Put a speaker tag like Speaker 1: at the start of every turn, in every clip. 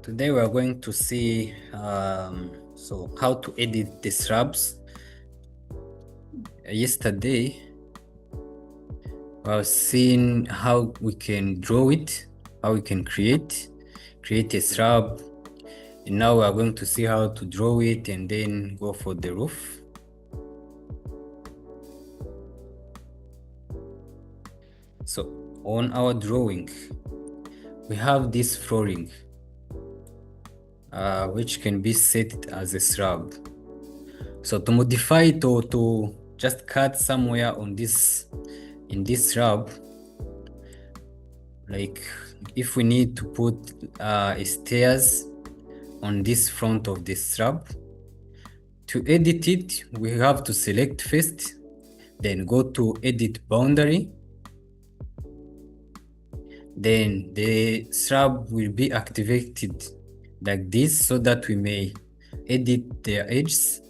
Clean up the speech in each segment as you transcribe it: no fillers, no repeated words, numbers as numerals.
Speaker 1: Today we are going to see how to edit the slabs. Yesterday I was seeing how we can draw it, how we can create a slab, and now we are going to see how to draw it and then go for the roof. So on our drawing we have this flooring which can be set as a slab. So to modify it or to just cut somewhere on this in this slab, like if we need to put stairs on this front of this slab, to edit it we have to select first, then go to edit boundary, then the slab will be activated like this so that we may edit the edges.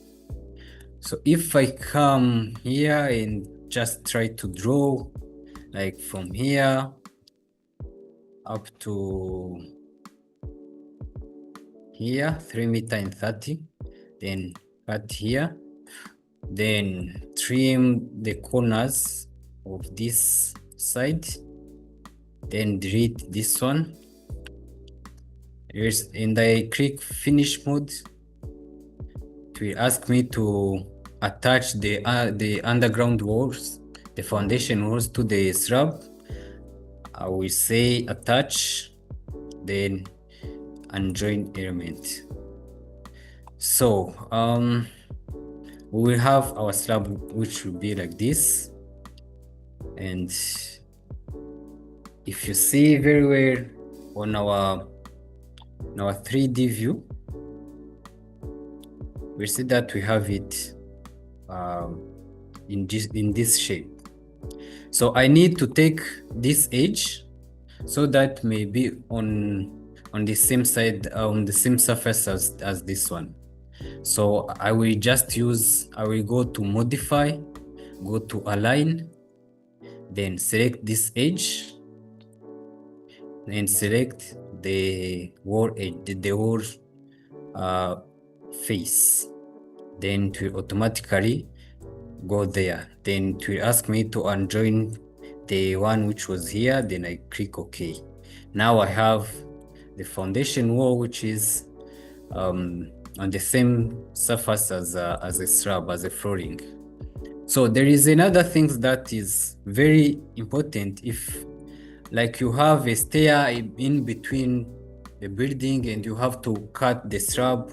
Speaker 1: So if I come here and just try to draw like from here up to here, 3 meters and 30, then cut here, then trim the corners of this side, then delete this one. And I click finish mode. It will ask me to attach the underground walls, the foundation walls to the slab. I will say attach, then unjoin element. So we will have our slab which will be like this, and if you see very well on our 3D view, we see that we have it in this shape. So I need to take this edge so that may be on the same side, on the same surface as this one. So I will go to modify, go to align, then select this edge, then select the wall edge, the wall face, then to automatically go there. Then to ask me to unjoin the one which was here, then I click OK. Now I have the foundation wall which is on the same surface as a slab, as a flooring. So there is another thing that is very important. If like you have a stair in between the building and you have to cut the slab,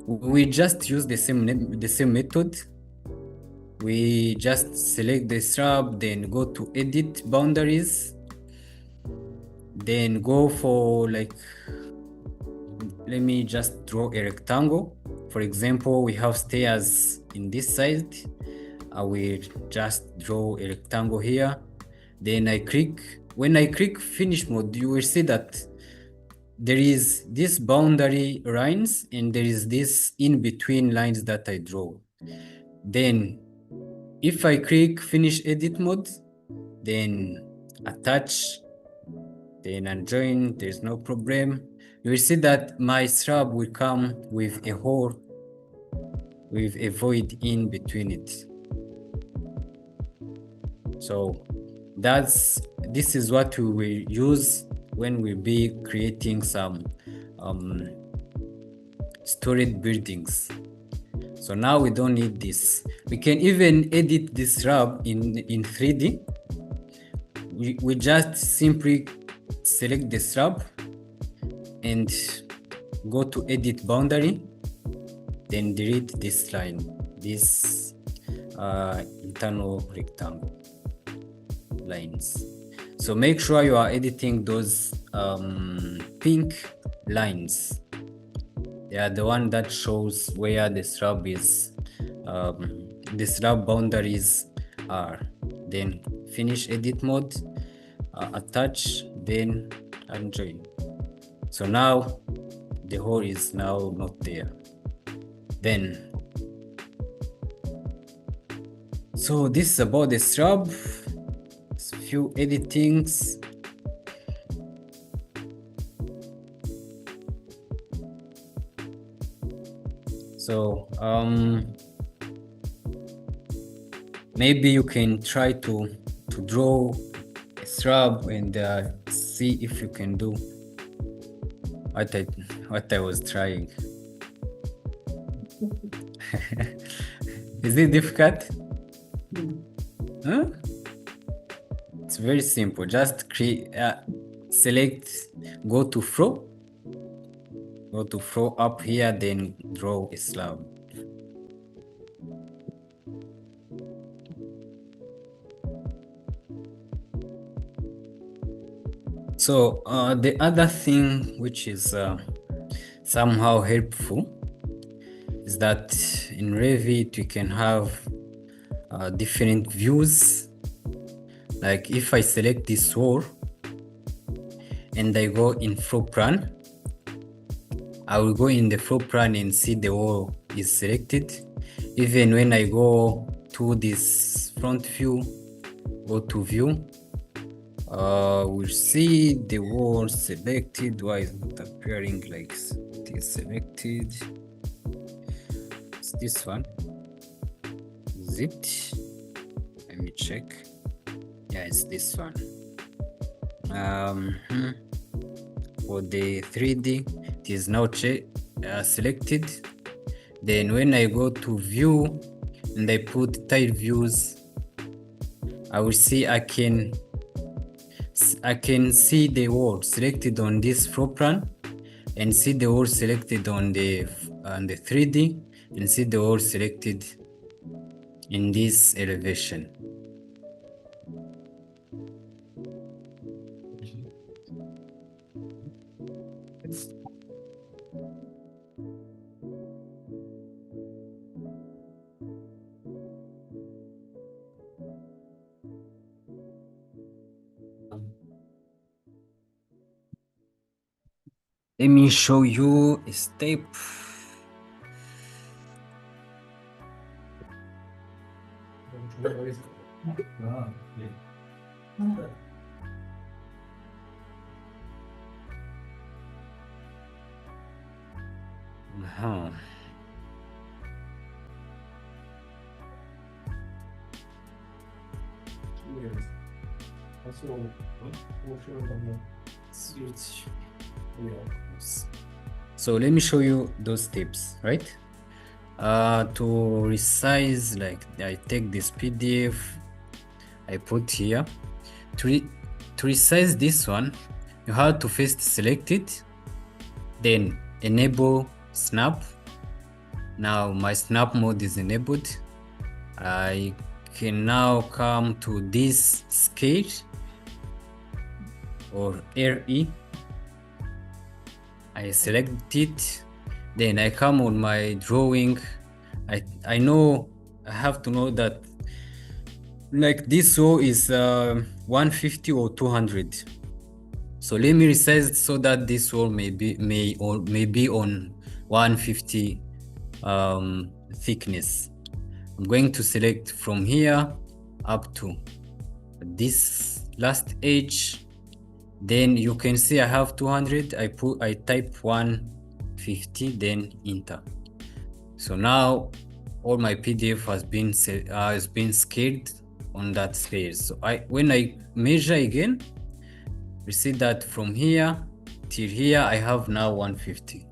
Speaker 1: we just use the same method. We just select the slab, then go to edit boundaries, then go for, like, let me just draw a rectangle. For example, we have stairs in this side. I will just draw a rectangle here, then when I click finish mode, you will see that there is this boundary lines and there is this in between lines that I draw. Then if I click finish edit mode, then attach, then unjoin, there's no problem. You will see that my slab will come with a hole, with a void in between it. So this is what we will use when we be creating some storage buildings. So now we don't need this. We can even edit this slab in 3D. We just simply select the slab and go to edit boundary, then delete this line, this internal rectangle lines. So make sure you are editing those pink lines. They are the one that shows where the slab is, the slab boundaries are. Then finish edit mode, attach, then unjoin. So now the hole is now not there. Then so this is about the slab. Few editings. So maybe you can try to draw a slab and see if you can do what I was trying. Is it difficult? Huh? It's very simple. Just create, select, go to flow up here, then draw a slab. So the other thing which is somehow helpful is that in Revit we can have different views. Like if I select this wall and I go in floor plan, I will go in the floor plan and see the wall is selected. Even when I go to this front view, go to view, we'll see the wall selected. Why is it not appearing like it is selected? It's this one. Is it? Let me check. Yeah, it's this one. For the 3D, it is now selected. Then when I go to view and I put tile views, I will see I can see the wall selected on this floor plan and see the wall selected on the 3D and see the wall selected in this elevation. Let me show you a step. So let me show you those steps, right? To resize, like I take this PDF, I put here. To resize this one, you have to first select it, then enable snap. Now my snap mode is enabled. I can now come to this scale or RE. I select it, then I come on my drawing. I know I have to know that like this row is 150 or 200. So let me resize so that this row may be on 150 thickness. I'm going to select from here up to this last edge. Then you can see I have 200. I type 150, then enter. So now all my PDF has been scaled on that scale. So when I measure again, we see that from here till here I have now 150.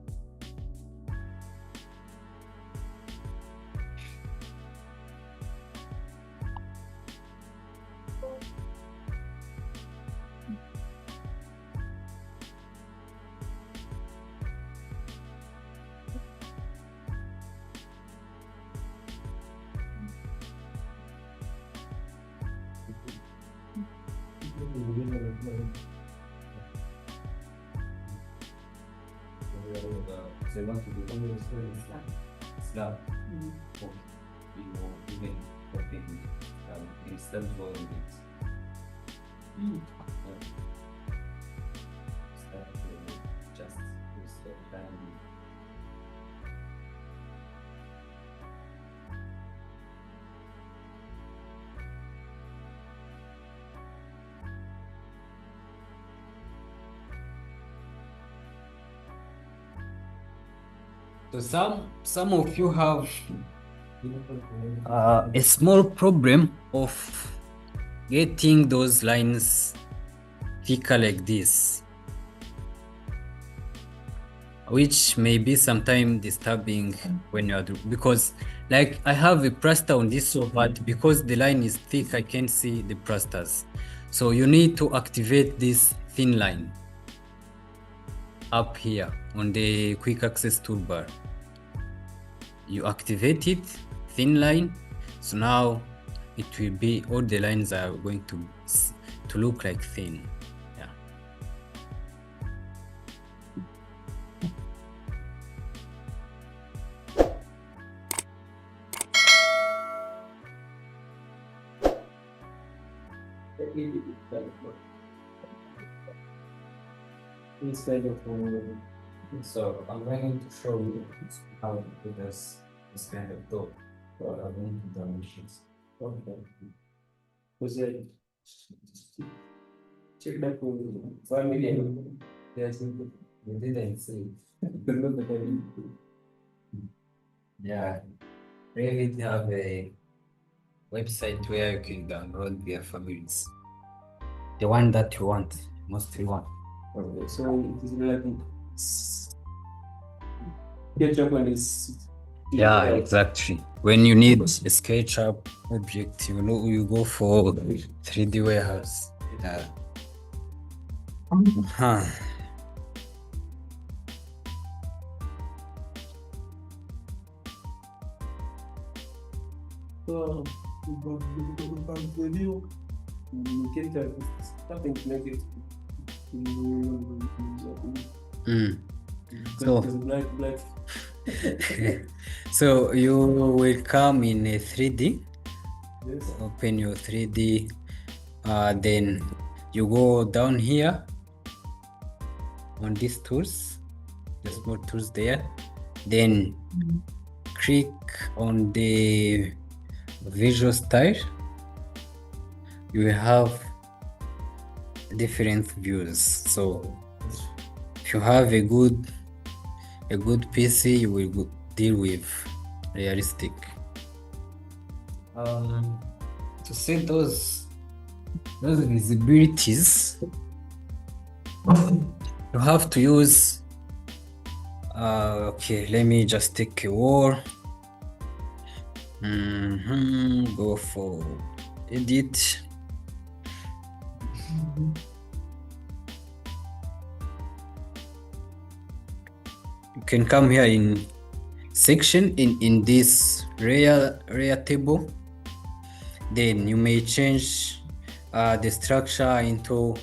Speaker 2: They want to do only slab. Even instead of drawing it. Just use the time.
Speaker 1: So some of you have a small problem of getting those lines thicker like this, which may be sometimes disturbing when you are because like I have a plaster on this, so but because the line is thick, I can't see the plasters. So you need to activate this thin line up here on the quick access toolbar. You activate it, thin line. So now it will be, all the lines are going to look like thin. Yeah.
Speaker 2: Instead of so I'm going to show you how to do this kind of door for our own dimensions. Okay. Was it check that for 1 million? Yes, you didn't see. Look at that.
Speaker 1: Yeah. Revit have a website where you can download their families. The one that you want, mostly one.
Speaker 2: Okay, so it is relative. SketchUp one is.
Speaker 1: Yeah, exactly. When you need a SketchUp object, you know, you go for 3D warehouse. Yeah. Huh.
Speaker 2: So, review. Something like it.
Speaker 1: So,
Speaker 2: black.
Speaker 1: so you will come in a 3D.
Speaker 2: Yes.
Speaker 1: Open your 3D. Then you go down here on these tools, the small tools there. Then click on the visual style. You will have different views. So if you have a good PC, you will deal with realistic. To set those visibilities, you have to use okay, let me just take a wall. Go for edit. You can come here in section in this layer table. Then you may change the structure into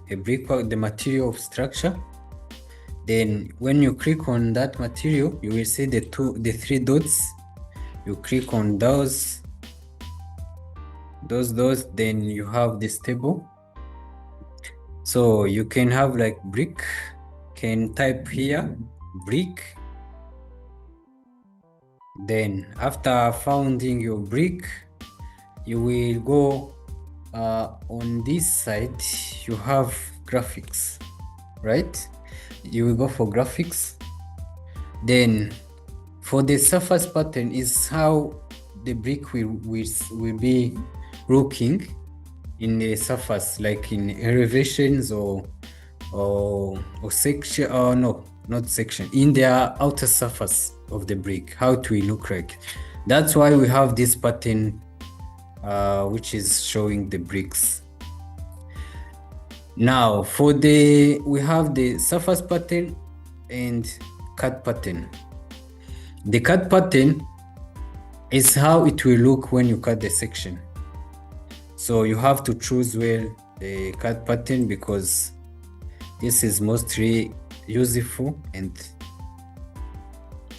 Speaker 1: a brickwork, the material of structure. Then when you click on that material, you will see the 3 dots. You click on those, then you have this table. So you can have like brick, can type here brick. Then after finding your brick, you will go on this side, you have graphics, right? You will go for graphics. Then for the surface pattern is how the brick will be looking in the surface, like in elevations or section, or no, not section, in the outer surface of the brick, how it will look like. That's why we have this pattern which is showing the bricks. Now we have the surface pattern and cut pattern. The cut pattern is how it will look when you cut the section. So you have to choose well the cut pattern, because this is mostly useful and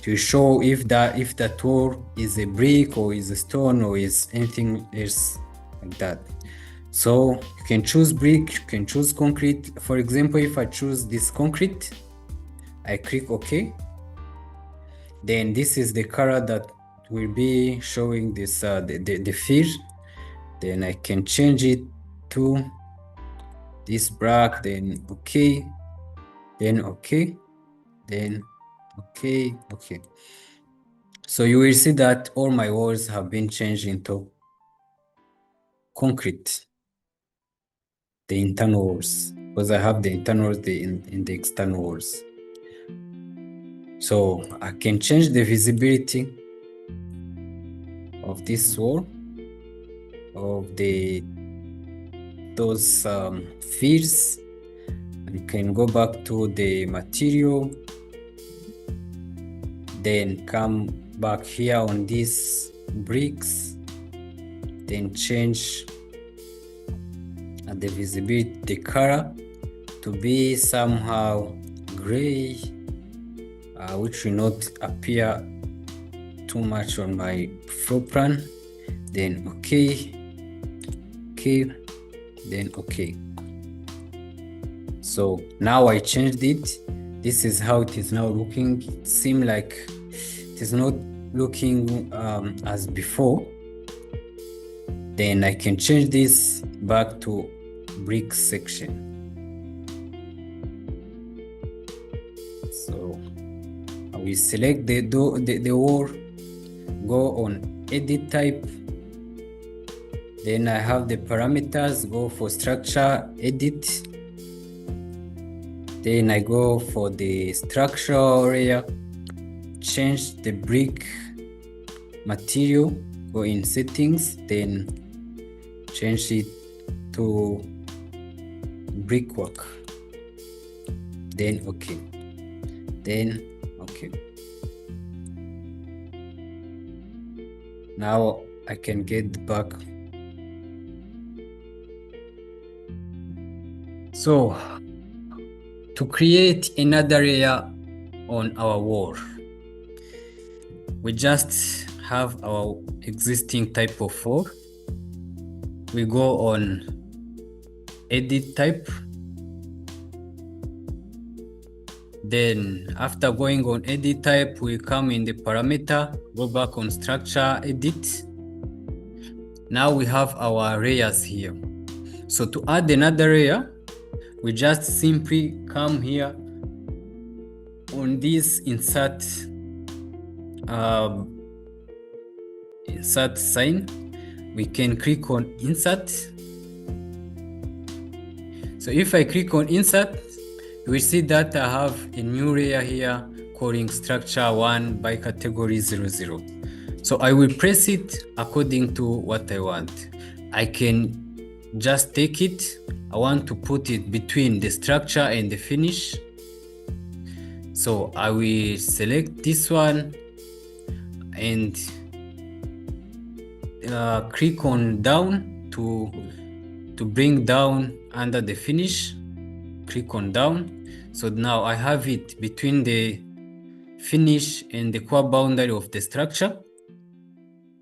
Speaker 1: to show if that wall is a brick or is a stone or is anything else like that. So you can choose brick, you can choose concrete. For example, if I choose this concrete, I click OK. Then this is the color that will be showing this the fill. Then I can change it to this black, then OK, then OK, then Okay. So you will see that all my walls have been changed into concrete, the internal walls, because I have the internal walls in the external walls. So I can change the visibility of this wall, of those fields. You can go back to the material, then come back here on these bricks, then change the visibility, the color to be somehow gray, which will not appear too much on my floor plan. Then okay, then okay. So now I changed it. This is how it is now looking. It seems like it is not looking as before. Then I can change this back to brick section. So I will select the wall, go on edit type. Then I have the parameters, go for structure, edit. Then I go for the structural area, change the brick material, go in settings, then change it to brickwork. Then okay. Now I can get back. So to create another layer on our wall, we just have our existing type of wall. We go on edit type. Then after going on edit type, we come in the parameter, go back on structure, edit. Now we have our layers here. So to add another layer, we just simply come here on this insert sign. We can click on insert. So if I click on insert, you will see that I have a new layer here calling structure 1 by category 00. So I will press it according to what I want. I can just take it. I want to put it between the structure and the finish. So I will select this one and click on down to bring down under the finish. Click on down. So now I have it between the finish and the core boundary of the structure.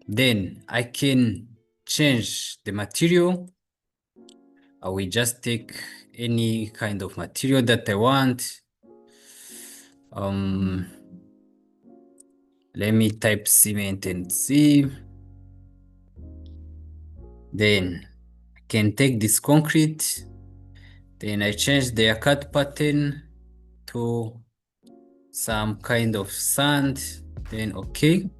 Speaker 1: Then I can change the material. I will just take any kind of material that I want. Let me type cement and see. Then I can take this concrete. Then I change the cut pattern to some kind of sand. Then okay.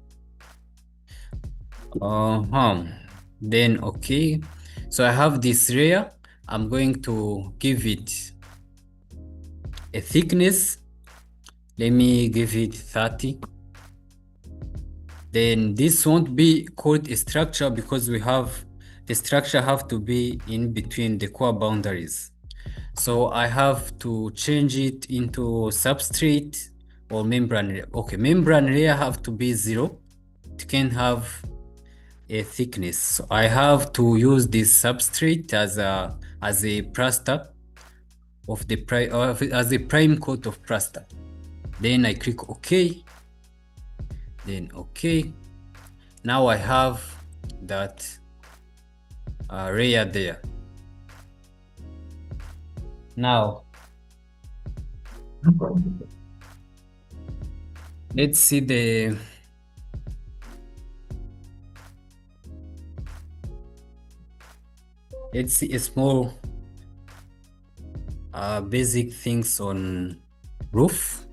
Speaker 1: Then okay. So I have this layer. I'm going to give it a thickness. Let me give it 30. Then this won't be called a structure because we have the structure have to be in between the core boundaries. So I have to change it into substrate or membrane layer. Okay, membrane layer have to be 0. It can have a thickness. So I have to use this substrate as a plaster of the as a prime coat of plaster. Then I click OK. Then OK. Now I have that layer there. Now let's see a small basic things on roof.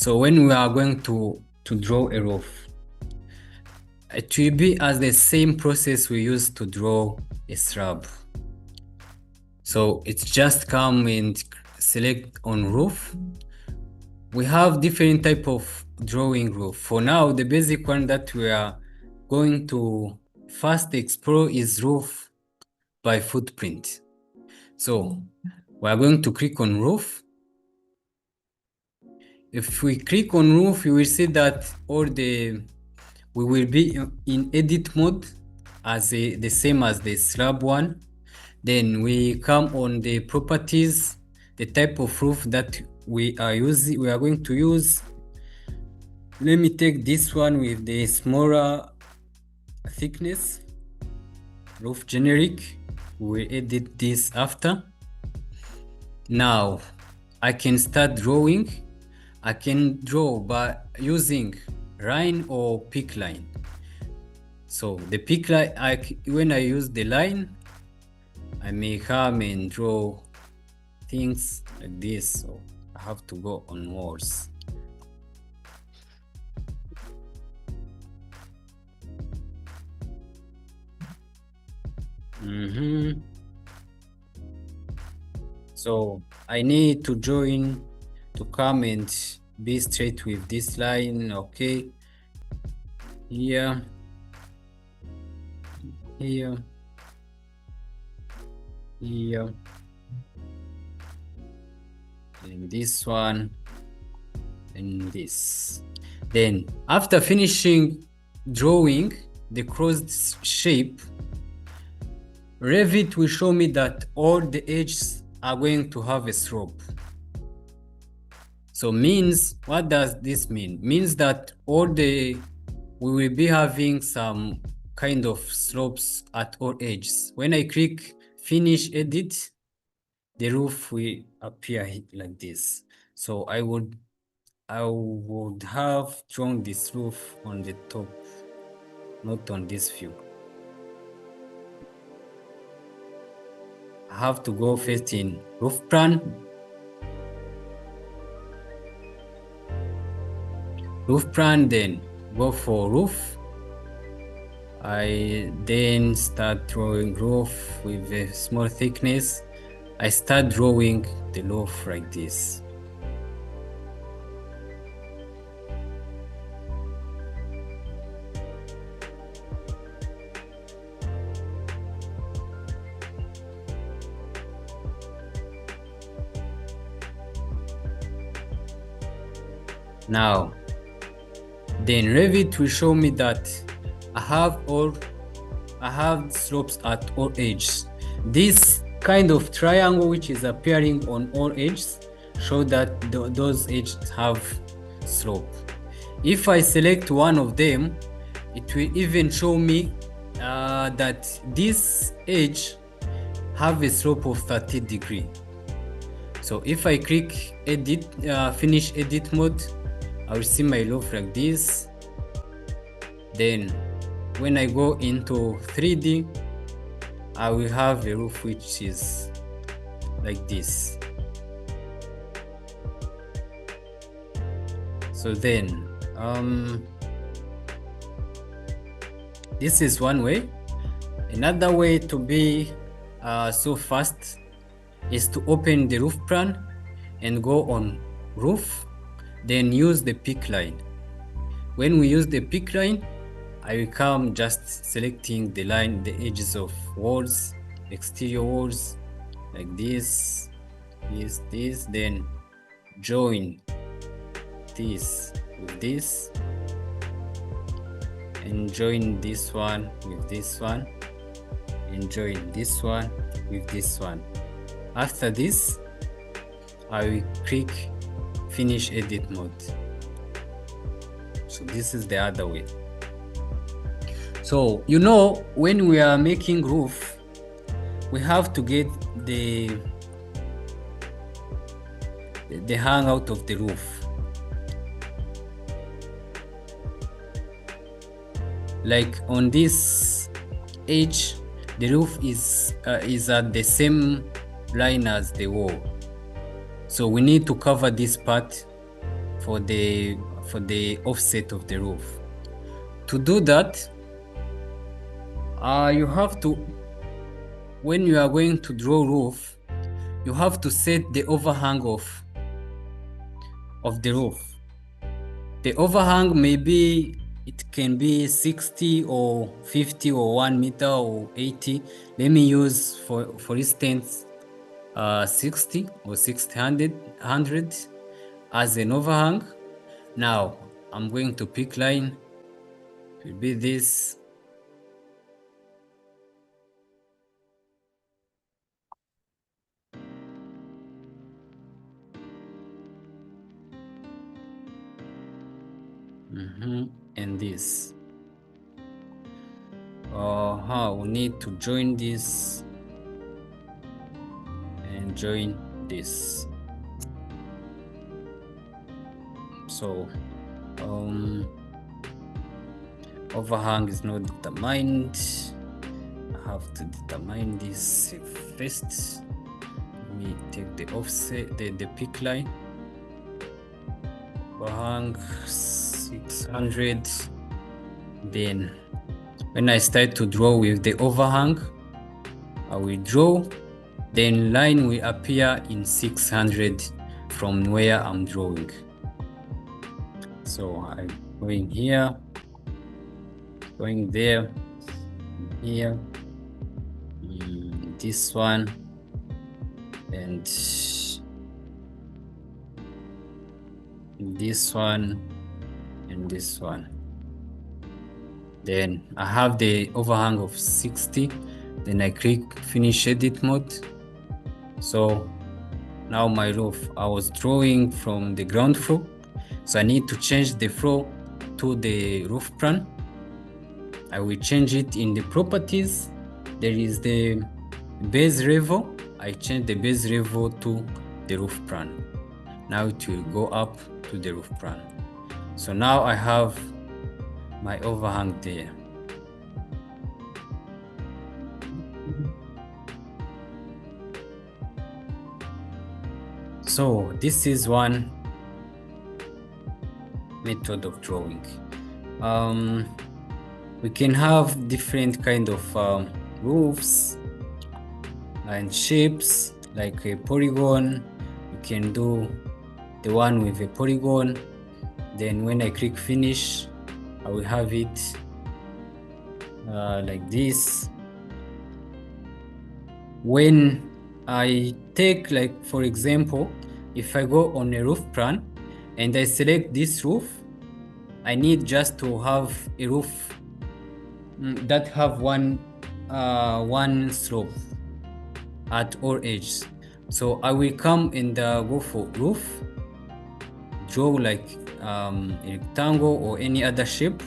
Speaker 1: So when we are going to draw a roof, it will be as the same process we use to draw a slab. So it's just come and select on roof. We have different type of drawing roof. For now, the basic one that we are going to first explore is roof by footprint. So we are going to click on roof. If we click on roof, you will see that we will be in edit mode as the same as the slab one. Then we come on the properties, the type of roof that we are going to use. Let me take this one with the smaller thickness, roof generic. We will edit this after. Now I can start drawing. I can draw by using line or pick line. So the pick line, when I use the line, I may come and draw things like this. So I have to go on walls. So I need to come and be straight with this line. Okay, here, and this one, and this. Then after finishing drawing the crossed shape, Revit will show me that all the edges are going to have a slope. So means, what does this mean? Means that we will be having some kind of slopes at all edges. When I click finish edit, the roof will appear like this. So I would have drawn this roof on the top, not on this view. I have to go first in roof plan. Then go for roof. I then start drawing roof with a small thickness. I start drawing the roof like this. Now, then Revit will show me that I have slopes at all edges. This kind of triangle which is appearing on all edges show that those edges have slope. If I select one of them, it will even show me that this edge have a slope of 30 degrees. So if I click edit, finish edit mode, I will see my roof like this. Then when I go into 3D, I will have a roof which is like this. So then this is one way. Another way to be so fast is to open the roof plan and go on roof, then use the pick line. When we use the pick line, I will come just selecting the line, the edges of walls, exterior walls, like this, then join this with this, and join this one with this one, and join this one with this one. After this, I will click finish edit mode. So this is the other way. So when we are making roof, we have to get the hang out of the roof. Like on this edge, the roof is at the same line as the wall. So we need to cover this part for the offset of the roof. To do that, you have to, when you are going to draw roof, you have to set the overhang of the roof. The overhang maybe it can be 60 or 50 or 1 meter or 80. Let me use for instance 60 or 600 as an overhang. Now I'm going to pick line. It will be this. And this. We need to join this and join this. So overhang is not determined. I have to determine this first. Let me take the offset, the pick line. Overhang 600. Then when I start to draw with the overhang, I will draw, then line will appear in 600 from where I'm drawing. So I'm going here, going there, here, this one, and this one, and this one. Then I have the overhang of 60. Then I click finish edit mode. So now my roof, I was drawing from the ground floor, so I need to change the floor to the roof plan. I will change it in the properties. There is the base level. I change the base level to the roof plan. Now it will go up to the roof plan. So now I have my overhang there. So this is one method of drawing. We can have different kind of roofs and shapes, like a polygon. We can do the one with a polygon. Then when I click finish, I will have it like this. When I take, like for example, if I go on a roof plan and I select this roof, I need just to have a roof that have one slope at all edges. So I will come and go for roof, draw like a rectangle or any other shape.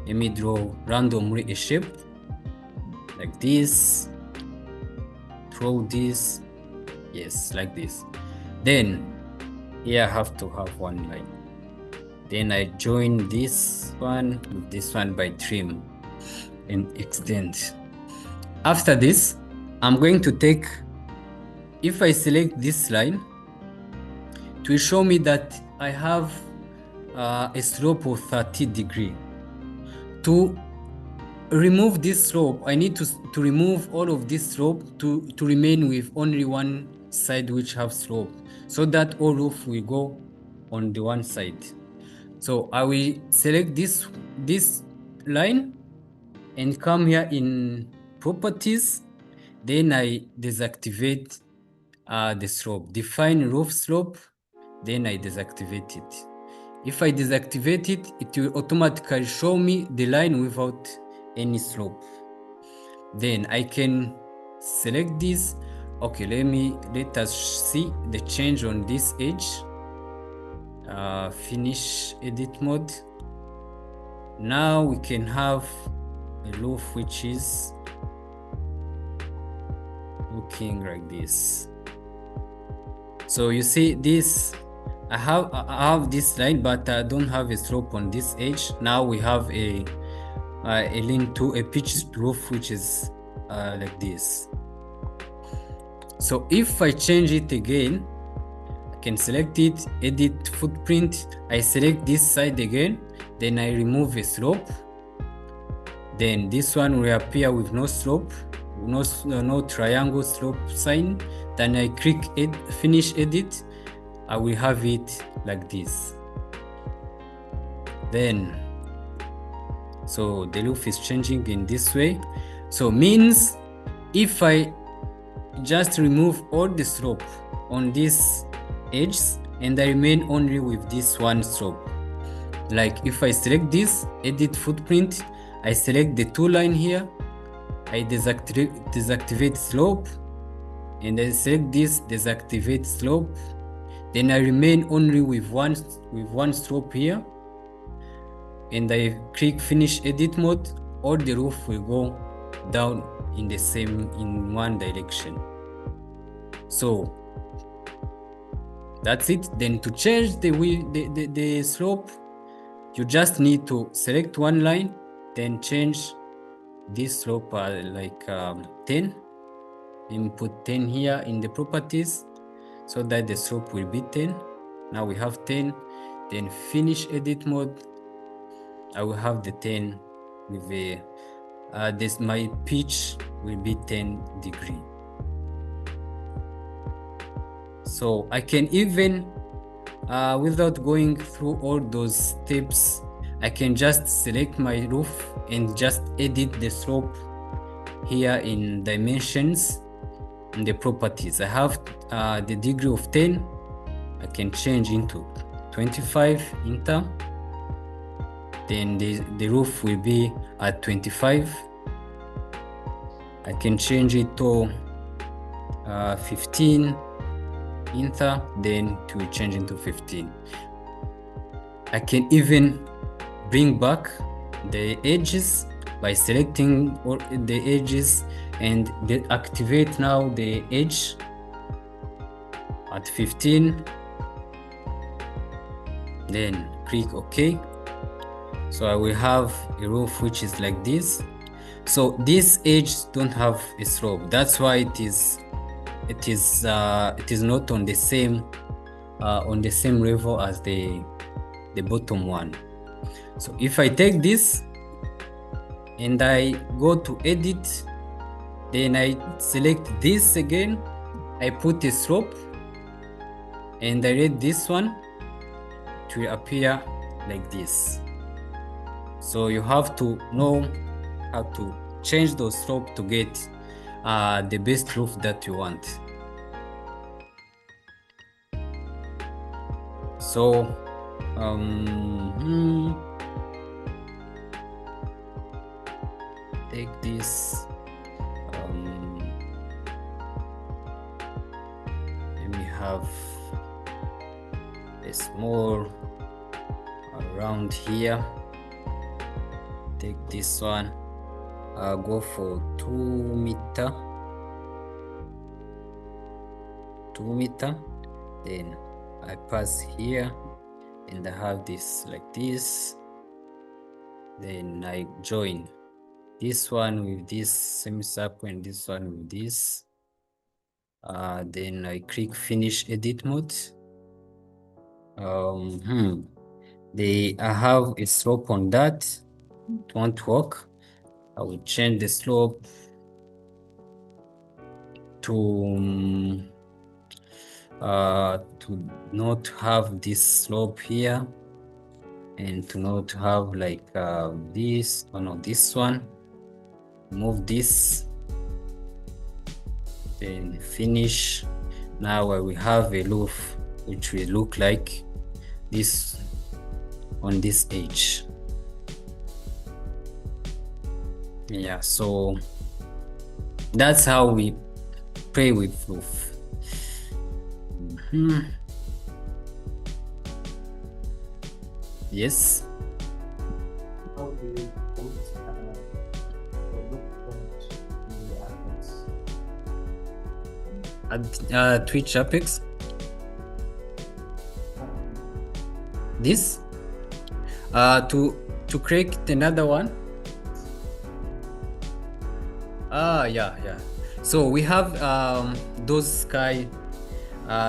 Speaker 1: Let me draw randomly a shape like this. Draw this, yes, like this. Then here I have to have one line. Then I join this one with this one by trim and extend. After this, I'm going to take, if I select this line, it will show me that I have a slope of 30 degrees. To remove this slope, I need to remove all of this slope to remain with only one side which have slope, so that all roof will go on the one side. So I will select this line and come here in properties. Then I deactivate the slope, define roof slope. Then I deactivate it. If I deactivate it, it will automatically show me the line without any slope. Then I can select this. Okay, let us see the change on this edge. Finish edit mode. Now we can have a roof which is looking like this. So you see this, I have this line, but I don't have a slope on this edge. Now we have a link to a pitched roof which is like this. So if I change it again, can select it, edit footprint. I select this side again, then I remove a slope. Then this one will appear with no slope, no triangle slope sign. Then I click finish edit. I will have it like this. Then, so the roof is changing in this way. So means if I just remove all the slope on this edges and I remain only with this one slope. Like if I select this, edit footprint, I select the two line here, I deactivate slope, and I select this, deactivate slope. Then I remain only with one slope here, and I click finish edit mode. All the roof will go down in one direction. So that's it. Then to change the slope, you just need to select one line, then change this slope like 10, and put 10 here in the properties so that the slope will be 10. Now we have 10. Then finish edit mode. I will have the 10 with my pitch will be 10 degree. So I can even, without going through all those steps, I can just select my roof and just edit the slope here in dimensions in the properties. I have the degree of 10. I can change into 25, enter. Then the roof will be at 25. I can change it to 15, enter, then to change into 15. I can even bring back the edges by selecting all the edges and deactivate now the edge at 15. Then click OK. So I will have a roof which is like this. So these edges don't have a slope. That's why it is not on the same level as the bottom one. So if I take this and I go to edit, then I select this again, I put a slope and I read this one to appear like this. So you have to know how to change those slope to get the best roof that you want. So take this, let me have a small around here. Take this one, go for 2 meter, then I pass here and I have this like this. Then I join this one with this semicircle and this one with this. Then I click finish edit mode. I have a slope on that. It won't work. I will change the slope to not have this slope here, and to not have like this one or this one. Move this, then finish. Now I will have a roof which will look like this on this edge. Yeah, so that's how we play with roof. Yes.
Speaker 2: How do you put the look point in the Apex?
Speaker 1: Twitch Apex. This to create another one. Yeah. So we have those sky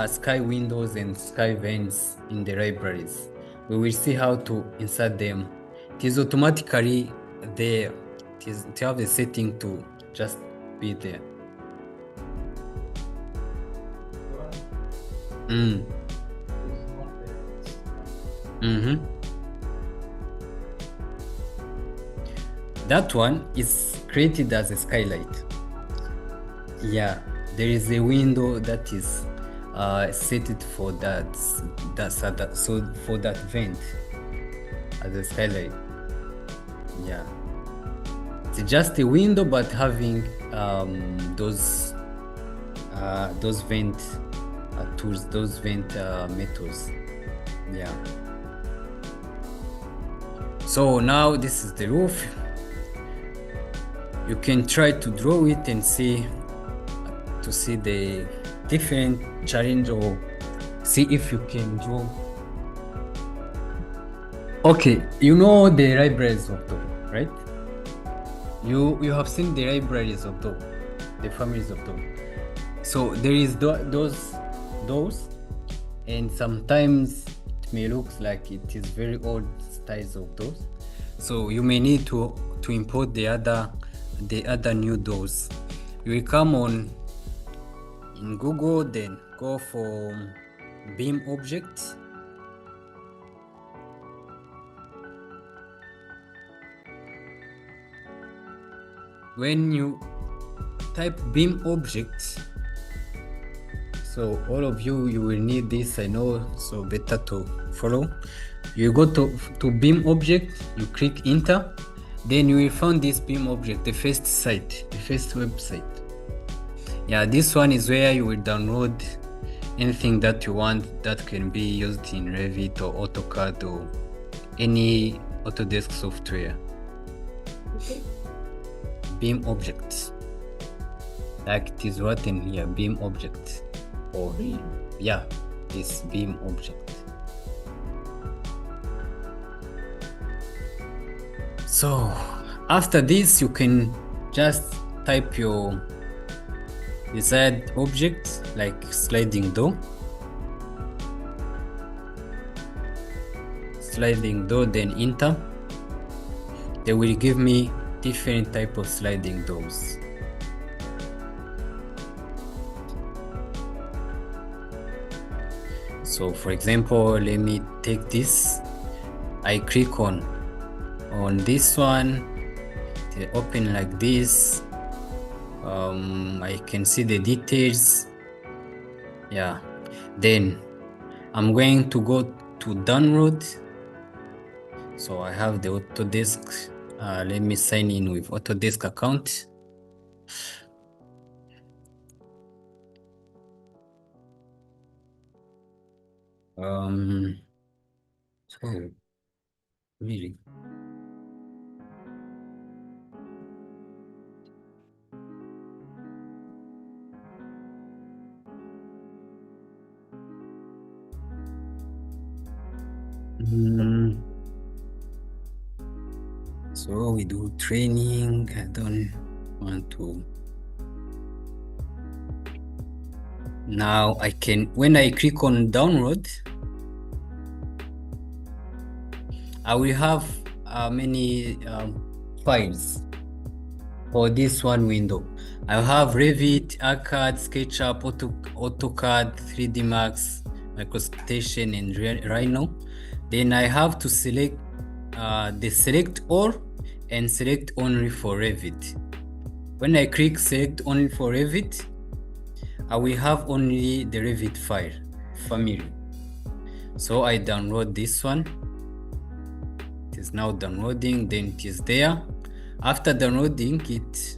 Speaker 1: sky windows and sky vents in the libraries. We will see how to insert them. It is automatically there. It have a setting to just be there. That one is created as a skylight. Yeah, there is a window that is set it for that, so for that vent as a skylight. Yeah, it's just a window but having those vent tools, those vent metals. Yeah. So now this is the roof. You can try to draw it and see the different challenge, or see if you can draw. Okay, you know the libraries of Dog, right? You have seen the libraries of Dog, the families of Dog. So there is those, and sometimes it may look like it is very old styles of those. So you may need to import the other new doors. You will come on in Google, then go for beam object. When you type beam object, so all of you will need this, I know, so better to follow. You go to beam object, you click enter, then you will find this beam object, the first website. Yeah, this one is where you will download anything that you want that can be used in Revit or AutoCAD or any Autodesk software.
Speaker 3: Okay.
Speaker 1: Beam object, like it is written here, beam object, or yeah, this beam object. So after this, you can just type your desired object, like sliding door, then enter. They will give me different type of sliding doors. So for example, let me take this. I click on this one, they open like this. I can see the details. Yeah, then I'm going to go to download. So I have the Autodesk. Let me sign in with Autodesk account. So really. So we do training. I don't want to. Now I can, when I click on download, I will have many files for this one window. I have Revit, ArcCAD, SketchUp, AutoCAD, 3D Max, MicroStation, and Rhino. Then I have to select the select all and select only for Revit. When I click select only for Revit, I will have only the Revit file family. So I download this one. It is now downloading, then it is there. After downloading it,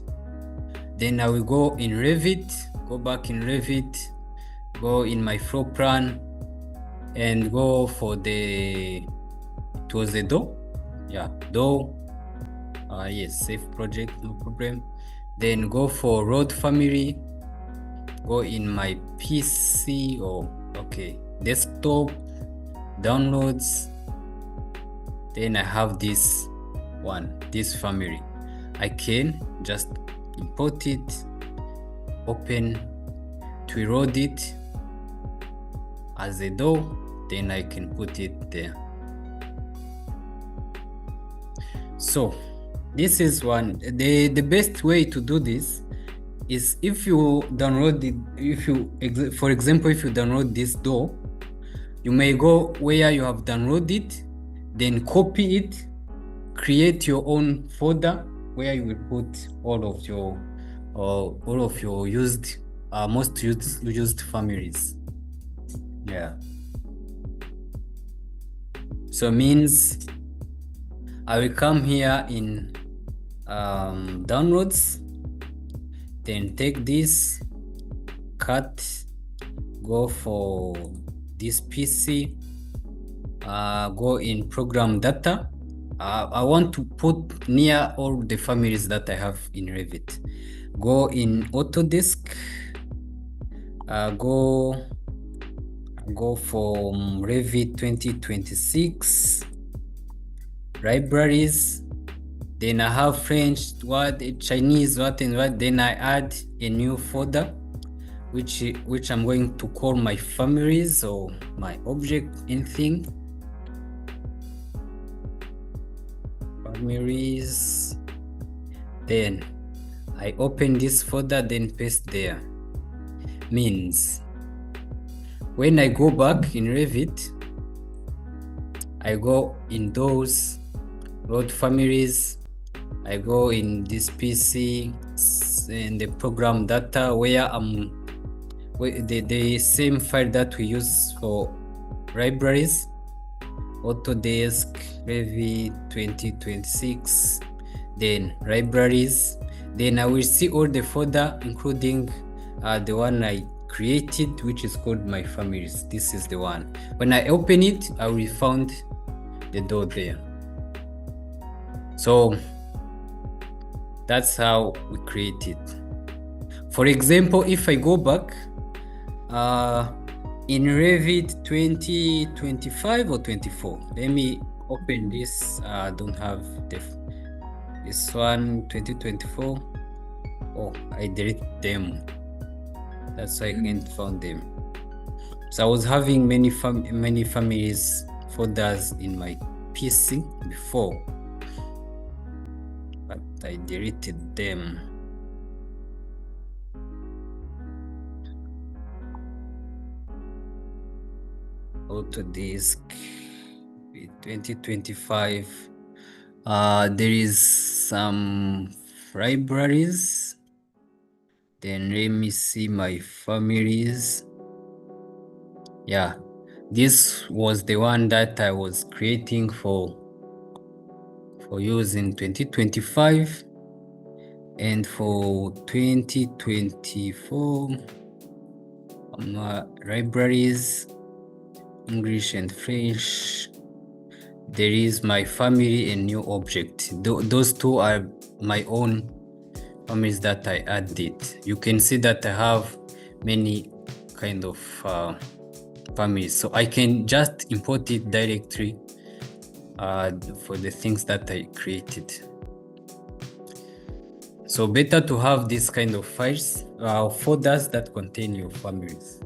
Speaker 1: then I will go in Revit, go back in Revit, go in my floor plan, and go for it was a door. Yeah, door. Yes, save project, no problem. Then go for road family, go in my PC or desktop, downloads. Then I have this one, this family. I can just import it, open, to reload it, as a door, then I can put it there. So this is one. The best way to do this is if you download it, for example, if you download this door, you may go where you have downloaded, then copy it, create your own folder where you will put all of your used most used families. Yeah. So means I will come here in downloads, then take this, cut, go for this PC, go in program data. I want to put near all the families that I have in Revit. Go in Autodesk, go for Revit 2026 libraries. Then I have French, what, Chinese, what and what. Then I add a new folder, which I'm going to call my families or my object, anything. Families. Then I open this folder, then paste there. Means when I go back in Revit, I go in those road families, I go in this PC in the program data where the same file that we use for libraries, Autodesk Revit 2026, then libraries. Then I will see all the folder, including the one I created, which is called my families. This is the one. When I open it, I will find the door there. So that's how we create it. For example, if I go back in Revit 2025 or 24, let me open this. I don't have this one, 2024. Oh, I delete them. That's why I can't find them. So I was having many families folders in my PC before, but I deleted them. Autodesk 2025. There is some libraries. Then let me see my families. Yeah, this was the one that I was creating for use in 2025, and for 2024 libraries, English and French. There is my family and new object. Those two are my own families that I added. You can see that I have many kind of families, so I can just import it directly for the things that I created. So better to have this kind of files, folders that contain your families.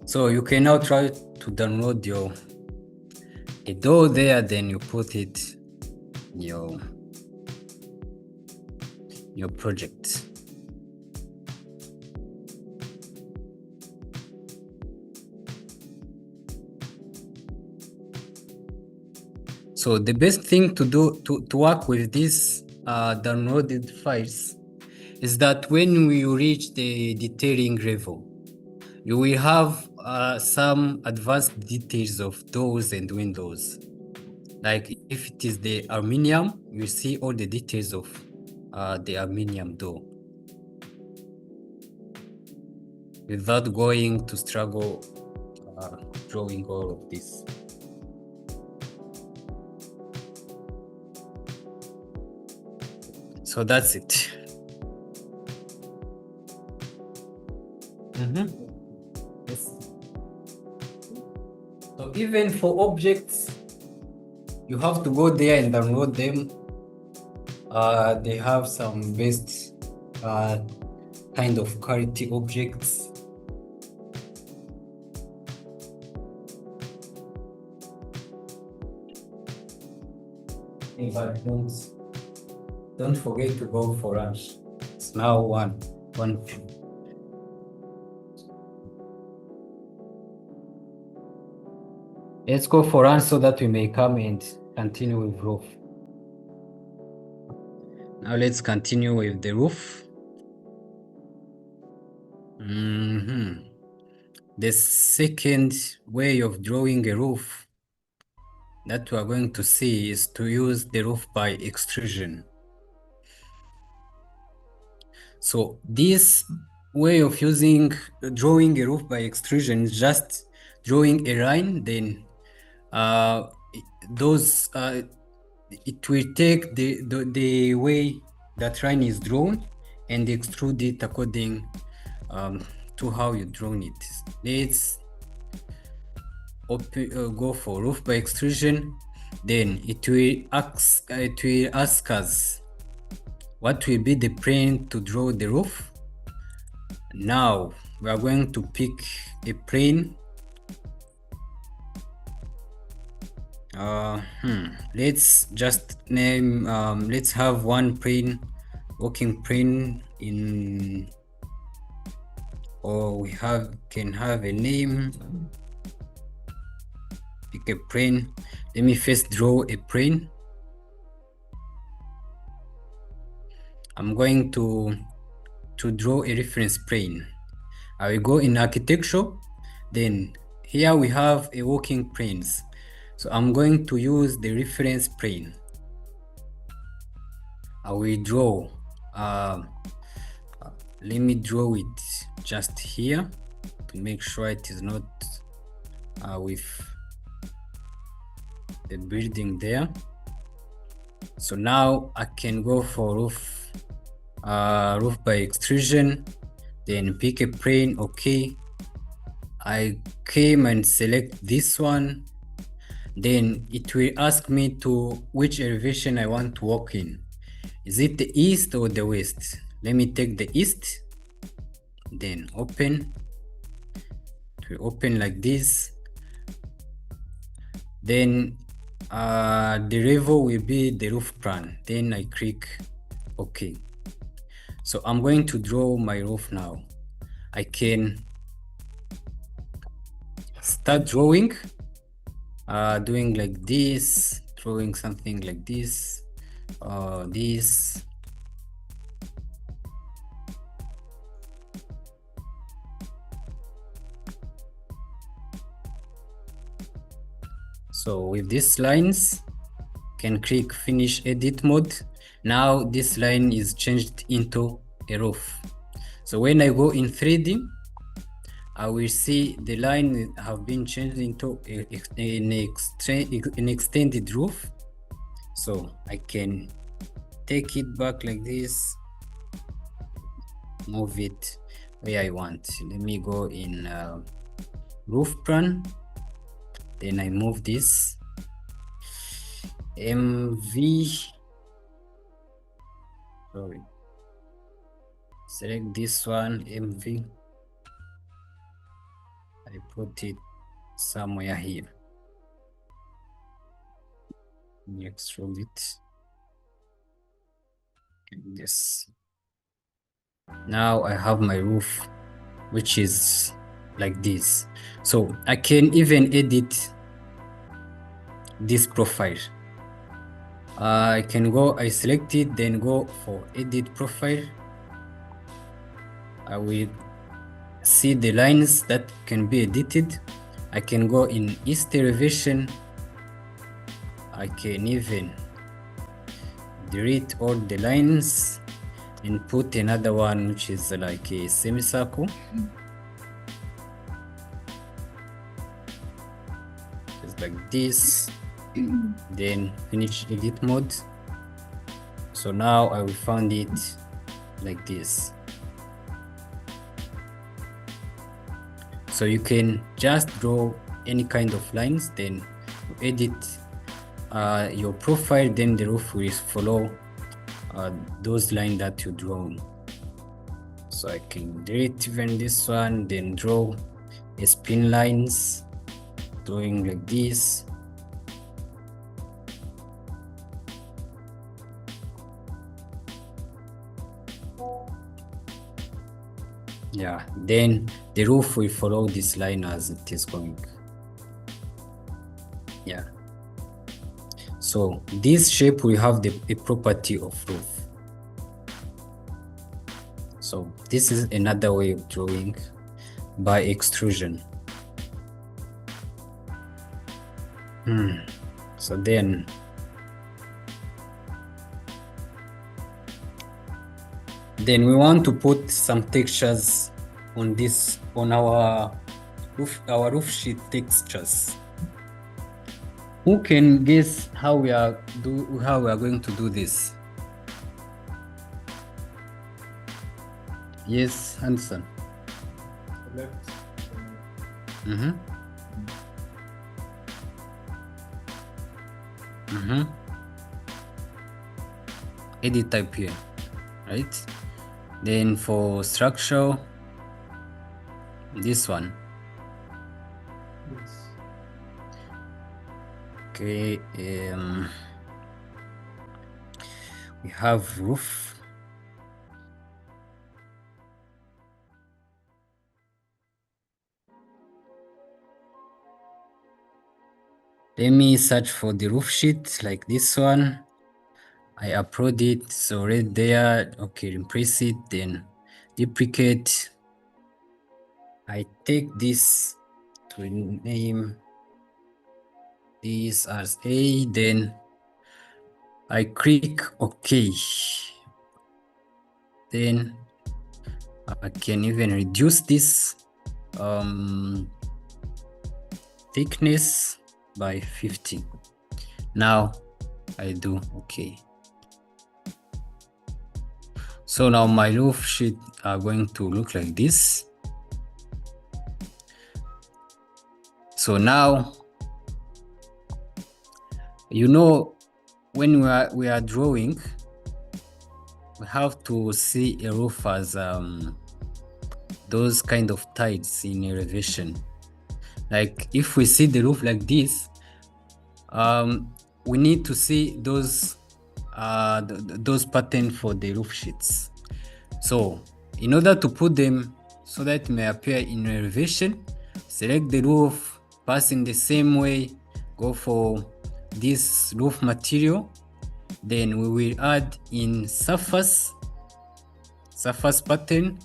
Speaker 1: So you can now try to download a door there, then you put it in your project. So the best thing to do to work with these downloaded files is that when we reach the detailing level, you will have some advanced details of doors and windows. Like if it is the aluminum, you see all the details of the aluminum door without going to struggle drawing all of this. So that's it.
Speaker 2: Yes.
Speaker 1: So even for objects, you have to go there and download them. They have some best kind of quality objects. But don't forget to go for lunch. It's now 1 p.m. Let's go for lunch so that we may come and continue with roof. Now let's continue with the roof. The second way of drawing a roof that we are going to see is to use the roof by extrusion. So this way of drawing a roof by extrusion is just drawing a line, then it will take the way that line is drawn and extrude it according to how you drawn it. Let's go for roof by extrusion. Then it will ask us what will be the plane to draw the roof. Now we are going to pick a plane. Let's just name, let's have one plane, working plane in, or we can have a name. Pick a plane. Let me first draw a plane. I'm going to draw a reference plane. I will go in architecture. Then here we have a working planes. So I'm going to use the reference plane. I will draw, let me draw it just here to make sure it is not with the building there. So now I can go for roof by extrusion, then pick a plane. Okay, I came and select this one. Then it will ask me to which elevation I want to work in. Is it the east or the west? Let me take the east, then open. It will open like this. Then the level will be the roof plan. Then I click OK. So I'm going to draw my roof now. I can start drawing, doing like this, drawing something like this, this. So with these lines, can click finish edit mode. Now this line is changed into a roof. So when I go in 3D, I will see the line have been changed into an extended roof. So I can take it back like this, move it where I want. Let me go in roof plan. Then I move this MV. Sorry. Select this one, MV. I put it somewhere here. Extrude it. Yes. Now I have my roof, which is like this. So I can even edit this profile. I can go, I select it, then go for edit profile. I will see the lines that can be edited. I can go in east elevation. I can even delete all the lines and put another one which is like a semicircle. Just like this. Then finish edit mode. So now I will find it like this. So you can just draw any kind of lines, then you edit your profile, then the roof will follow those lines that you draw. So I can delete even this one, then draw a spin lines, drawing like this. Yeah, then the roof will follow this line as it is going. Yeah. So this shape will have a property of roof. So this is another way of drawing by extrusion. So then we want to put some textures on this, on our roof sheet textures. Who can guess how we are going to do this? Yes, Hanson.
Speaker 2: Left.
Speaker 1: Edit type here, right? Then for structure, this one.
Speaker 2: Yes.
Speaker 1: Okay, we have roof. Let me search for the roof sheet like this one. I upload it, so right there. Okay, impress it, then duplicate. I take this to name this as A, then I click OK. Then I can even reduce this thickness by 50. Now I do OK. So now my roof sheet are going to look like this. So now, you know, when we are drawing, we have to see a roof as those kind of tiles in elevation. Like if we see the roof like this, we need to see those patterns for the roof sheets. So in order to put them so that it may appear in elevation, select the roof, pass in the same way, go for this roof material, then we will add in surface pattern.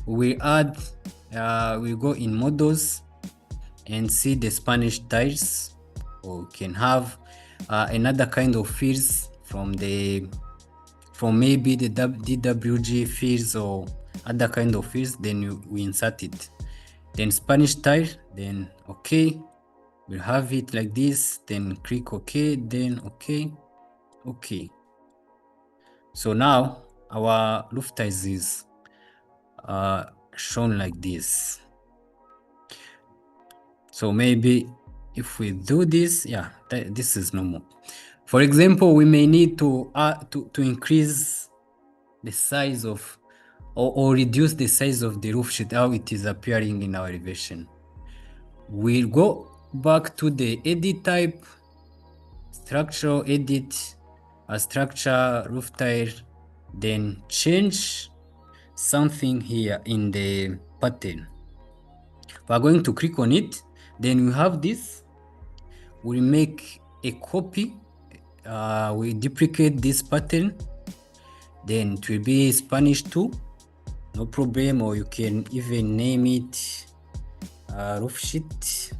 Speaker 1: We will add, we'll go in models and see the Spanish tiles, or we can have another kind of fields from maybe the DWG fields or other kind of fields. Then we insert it, then Spanish tile, then OK, we'll have it like this, then click OK, then OK. So now our roof tiles is shown like this. So maybe if we do this, yeah, this is normal. For example, we may need to increase the size of or reduce the size of the roof sheet, how it is appearing in our elevation. We'll go back to the edit type, structural edit, a structure roof tile, then change something here in the pattern. We're going to click on it, then we have this. We'll make a copy, we duplicate this pattern, then it will be Spanish 2, no problem, or you can even name it roof sheet,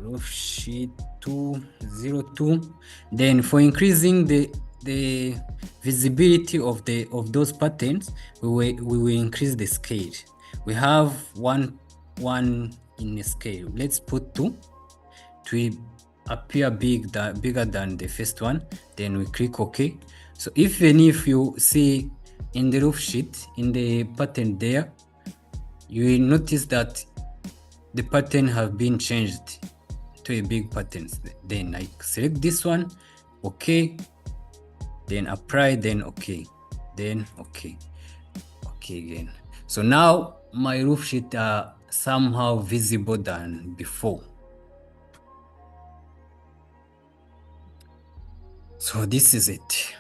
Speaker 1: roof sheet 202. Then for increasing the visibility of those patterns, we will increase the scale. We have one in the scale. Let's put 2 to appear bigger than the first one. Then we click OK. So even if you see in the roof sheet, in the pattern there, you will notice that the pattern have been changed to a big pattern. Then I select this one, okay, then apply, then okay, then okay again. So now my roof sheet are somehow visible than before. So this is it.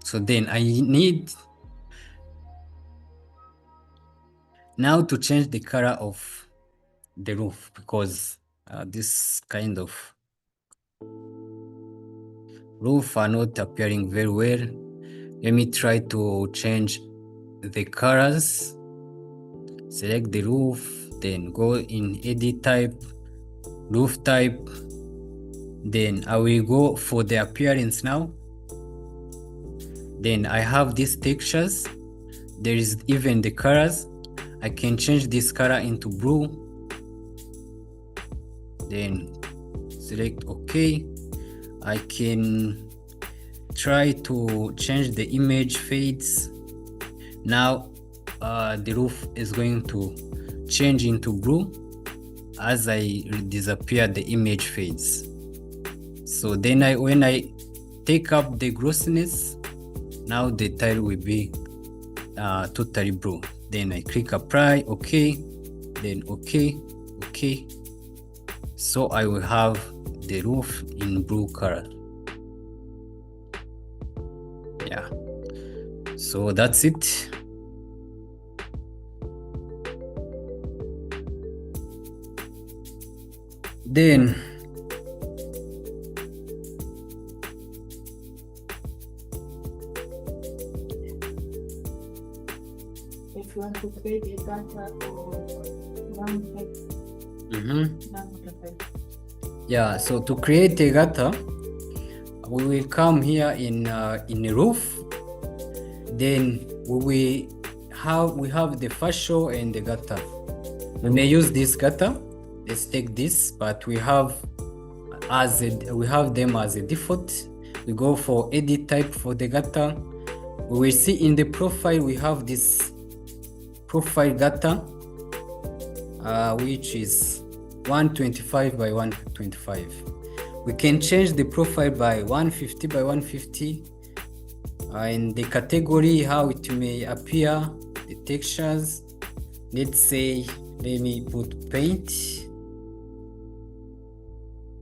Speaker 1: So then I need now to change the color of the roof, because this kind of roof are not appearing very well. Let me try to change the colors. Select the roof, then go in edit type, roof type. Then I will go for the appearance now. Then I have these textures. There is even the colors. I can change this color into blue. Then select OK. I can try to change the image fades. Now the roof is going to change into blue as I disappear the image fades. So then when I take up the grossness, now the tile will be totally blue. Then I click apply, okay, then okay. So I will have the roof in blue color. Yeah, so that's it. Then
Speaker 3: if you want to create a gutter or one
Speaker 1: yeah, so to create a gutter, we will come here in a roof. Then we have the fascia and the gutter. We may use this gutter. Let's take this, but we have them as a default. We go for edit type for the gutter. We will see in the profile we have this profile gutter, which is 125 by 125. We can change the profile by 150 by 150. In the category how it may appear, the textures, let's say, let me put paint.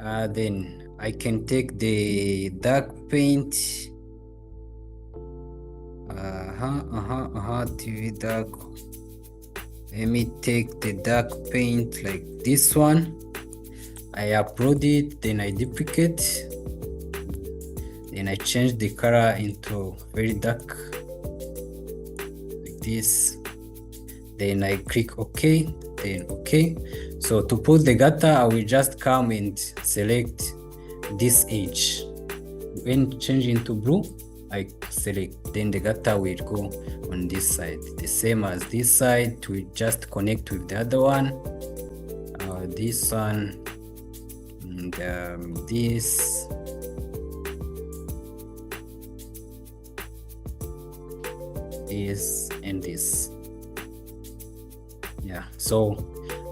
Speaker 1: Then I can take the dark paint. TV dark. Let me take the dark paint like this one. I upload it, then I duplicate. Then I change the color into very dark, like this. Then I click OK, then OK. So to put the gutter, I will just come and select this edge. When changing to blue, I select, then the gutter will go on this side. The same as this side, we just connect with the other one. This one, and this. This and this. Yeah, so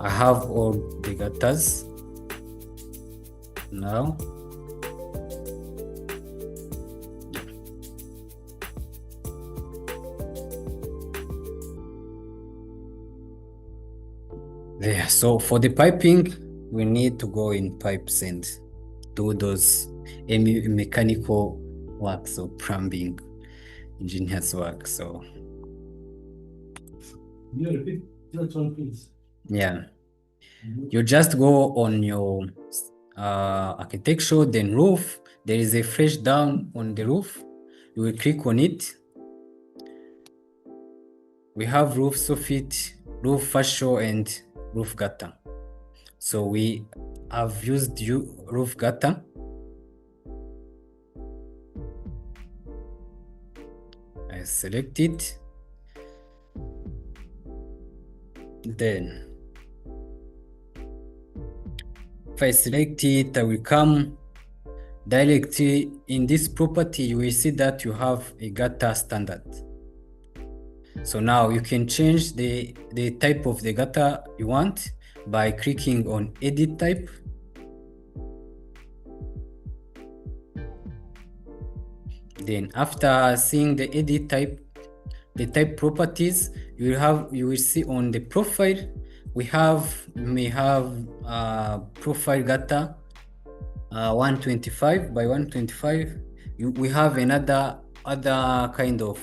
Speaker 1: I have all the gutters now. There. So for the piping, we need to go in pipes and do those mechanical works or plumbing engineers work. So
Speaker 2: You repeat that one, please.
Speaker 1: yeah, you just go on your architecture, then roof. There is a fresh down on the roof. You will click on it. We have roof soffit, roof fascia, and roof gutter. So we have used roof gutter. I select it. Then if I select it, I will come directly in this property, you will see that you have a gutter standard. So now you can change the type of the gutter you want by clicking on edit type. Then after seeing the edit type, the type properties, you will see on the profile, we may have profile gutter 125 by 125. We have other kind of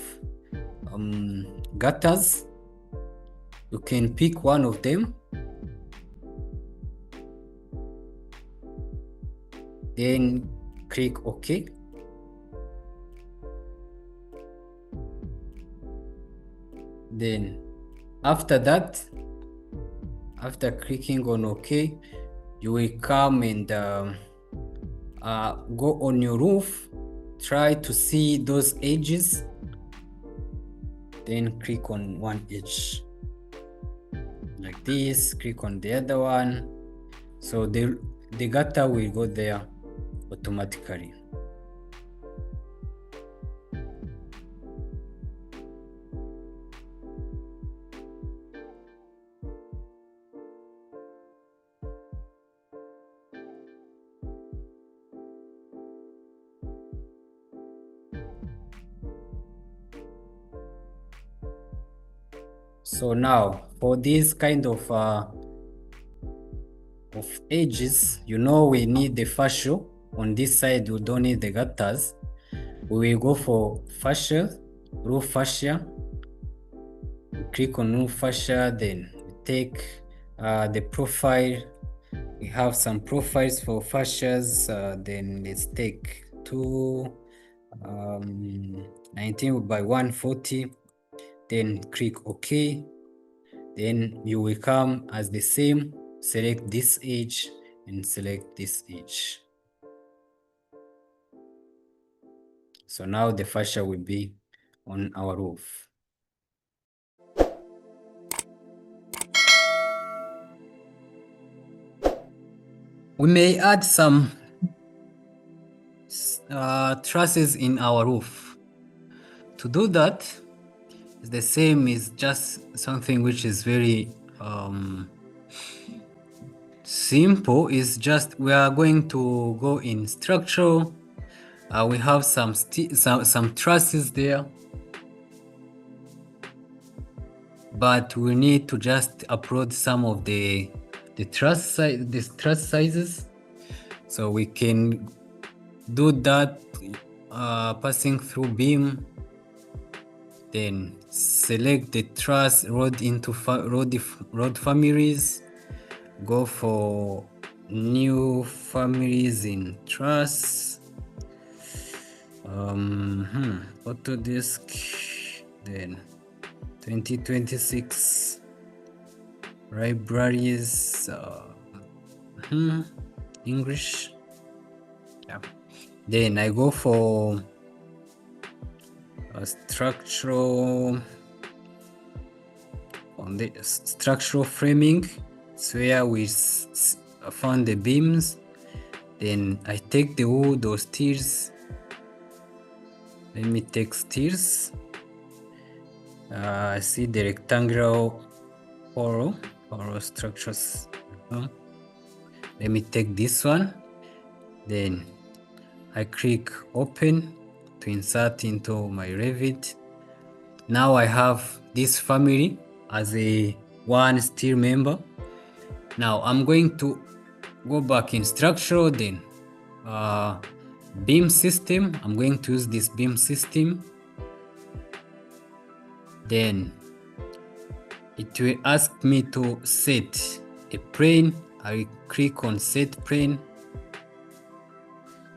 Speaker 1: gutters. You can pick one of them, then click OK. Then after that, after clicking on OK, you will come and go on your roof, try to see those edges, then click on one edge like this, click on the other one, so the gutter will go there automatically. So now for this kind of edges, you know, we need the fascia. On this side, we don't need the gutters. We will go for fascia, roof fascia. We click on roof fascia, then we take the profile. We have some profiles for fascias. Then let's take 19 by 140. Then click OK. Then you will come as the same, select this edge and select this edge. So now the fascia will be on our roof. We may add some trusses in our roof. To do that, the same is just something which is very simple. Is just we are going to go in structure. We have some trusses there, but we need to just upload some of the truss sizes, so we can do that passing through beam. Then select the truss rod into rod families, go for new families in truss, Autodesk, then 2026 libraries, English. Yeah. Then I go for a structural on the structural framing. It's where we found the beams. Then I take the wood or stairs. Let me take stairs. I see the rectangular hollow structures. Let me take this one. Then I click open to insert into my Revit. Now I have this family as a one stair member. Now I'm going to go back in structure, then beam system. I'm going to use this beam system. Then it will ask me to set a plane. I click on set plane.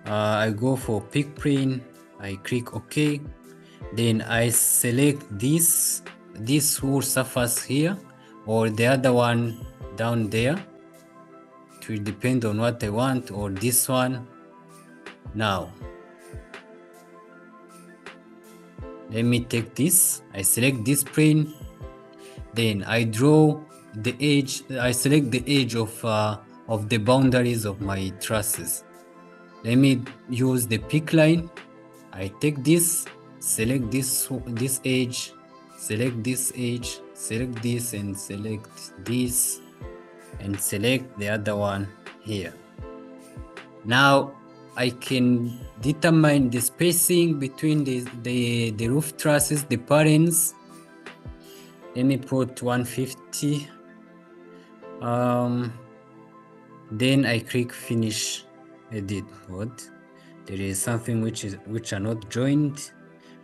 Speaker 1: I go for pick plane. I click OK. Then I select this whole surface here or the other one down there. It will depend on what I want, or this one. Now let me take this. I select this plane. Then I draw the edge. I select the edge of the boundaries of my trusses. Let me use the pick line. I take this, select this edge, select this edge, select this, and select this, and select the other one here. Now I can determine the spacing between the roof trusses, the parents. Let me put 150. Then I click finish edit mode. There is something which are not joined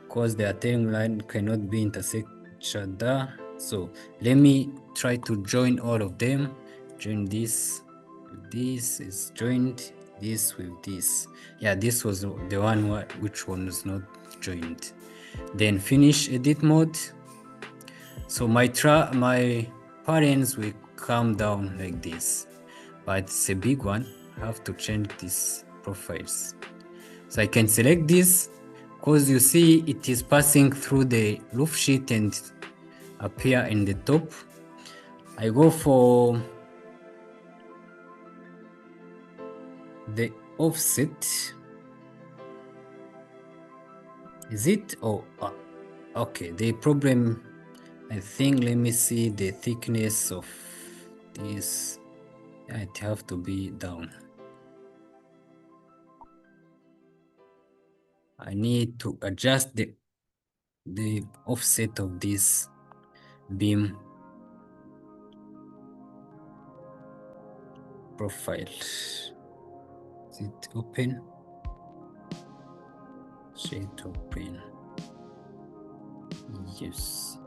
Speaker 1: because the attaining line cannot be intersect each other. So let me try to join all of them. Join this. This is joined. This with this. Yeah, this was the one which one was not joined. Then finish edit mode. So my parents will come down like this, but it's a big one. I have to change these profiles. So I can select this because you see it is passing through the roof sheet and appear in the top. I go for the offset. Is it? Oh, okay. The problem, I think, let me see the thickness of this. It have to be down. I need to adjust the offset of this beam profile. Is it open? Shade open. Yes.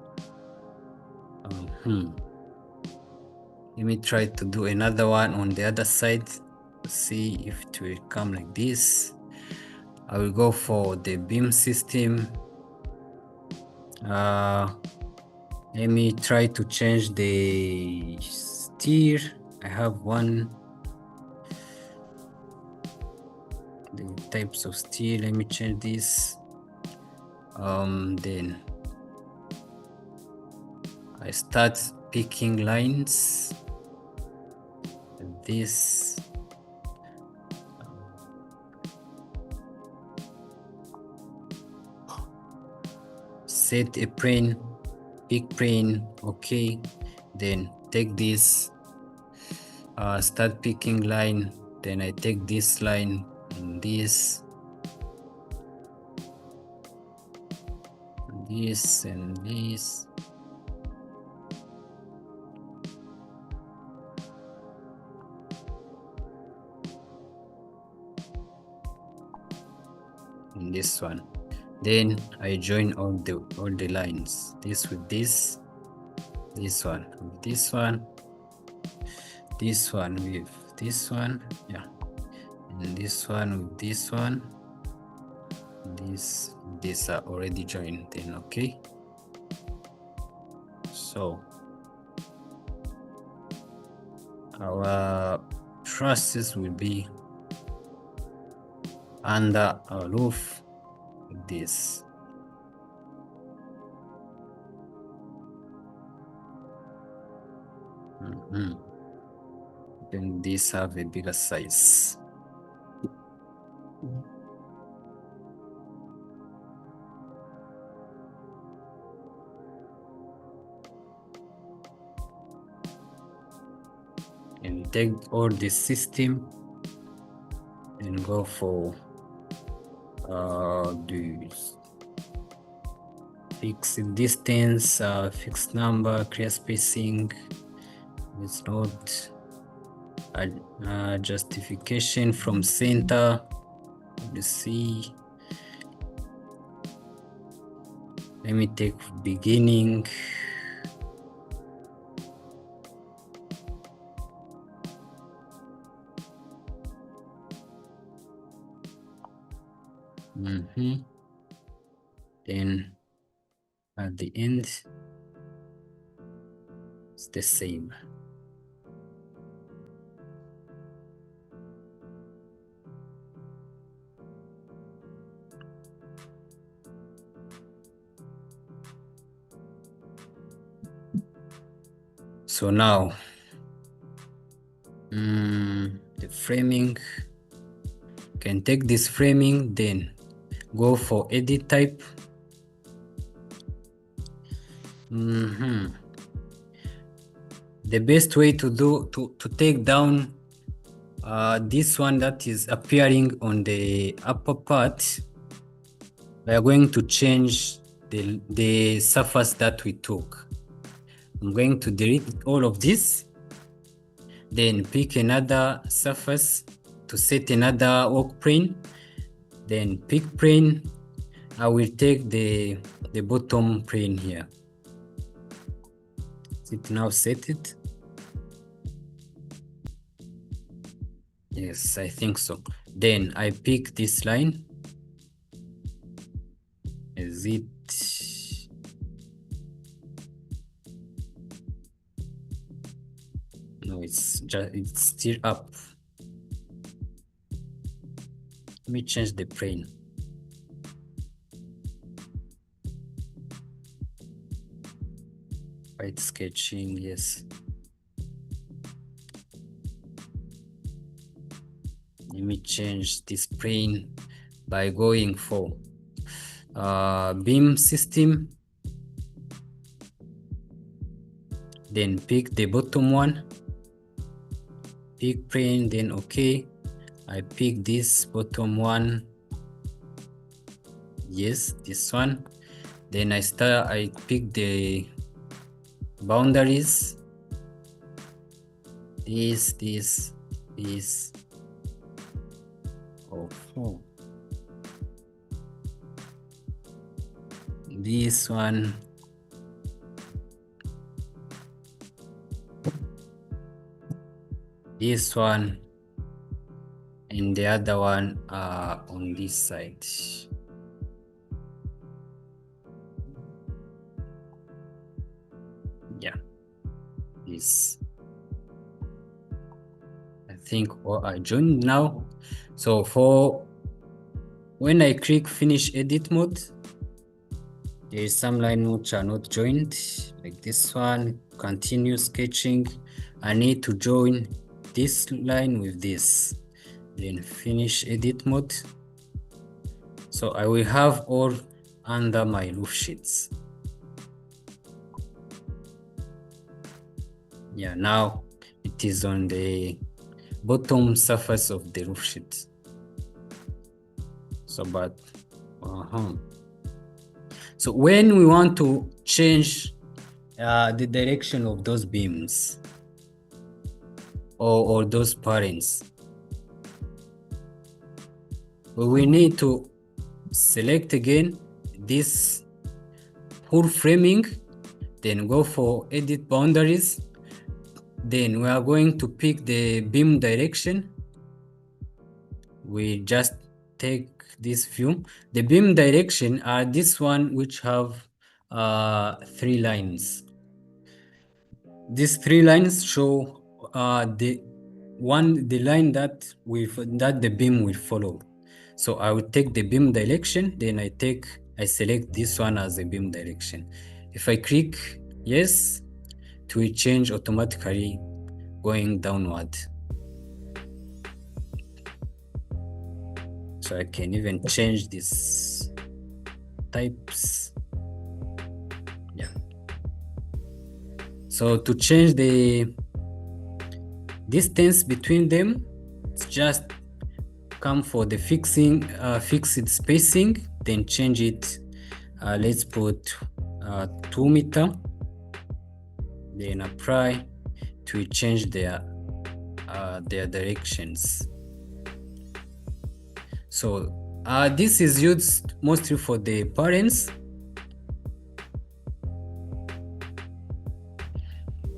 Speaker 1: Let me try to do another one on the other side. See if it will come like this. I will go for the beam system. Let me try to change the steer. I have the types of steel. Let me change this. Then I start picking lines. This set a plane, pick plane, okay. Then take this, start picking line. Then I take this line and this and this. And this one. Then I join all the lines. This with this one with this one, this one with this one, yeah, and this one with this one. These are already joined. Then okay. So our trusses will be under our roof like this. Then these have a bigger size. And take all the system and go for the fixed distance, fixed number, clear spacing. It's not a justification from center. Let's see. Let me take beginning. Then at the end, it's the same. So now, the framing, can take this framing, then go for edit type. The best way to take down this one that is appearing on the upper part, we are going to change the surface that we took. I'm going to delete all of this, then pick another surface to set another work plane, then pick plane. I will take the bottom plane here. It now set it. Yes, I think so. Then I pick this line. Is it? No, it's still up. Let me change the plane. White sketching, yes. Let me change this plane by going for beam system, then pick the bottom one, pick plane, then okay. I pick this bottom one, yes, this one. Then I pick the boundaries, this. Oh. This one, this one, and the other one on this side. Yeah, this. I think all are joined now. So for when I click finish edit mode, there is some line which are not joined, like this one. Continue sketching. I need to join this line with this, then finish edit mode. So I will have all under my roof sheets. Yeah, now it is on the bottom surface of the roof sheet. So so when we want to change the direction of those beams or those parents, we need to select again this whole framing, then go for edit boundaries. Then we are going to pick the beam direction. We just take this view. The beam direction are this one which have 3 lines. These 3 lines show the line that the beam will follow. So I will take the beam direction, then I select this one as a beam direction. If I click yes, it will change automatically going downward. So I can even change these types. Yeah. So to change the distance between them, it's just come for the fixed spacing, then change it. Let's put 2 meter, then apply to change their directions. So this is used mostly for the parents.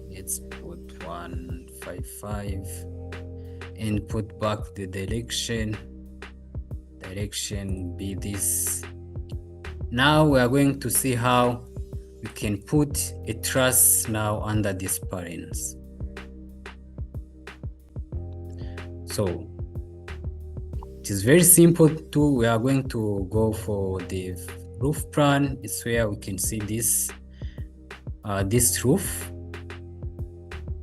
Speaker 1: Let's put 155 and put back the direction be this. Now we are going to see how we can put a truss now under these parents. So it is very simple too. We are going to go for the roof plan. It's where we can see this roof.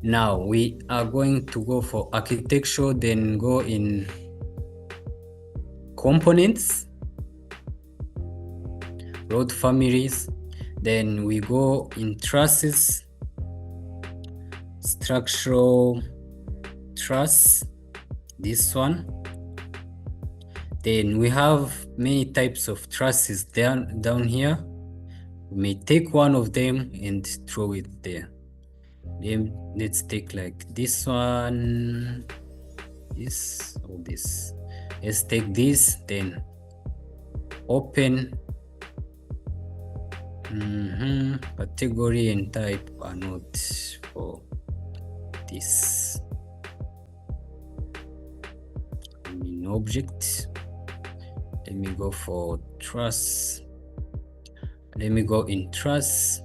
Speaker 1: Now we are going to go for architecture, then go in components, road families, then we go in trusses, structural truss, this one. Then we have many types of trusses down here. We may take one of them and throw it there. Then let's take like this one, this or this. Let's take this, then open. Category and type are not for this. In object, let me go for truss. Let me go in truss.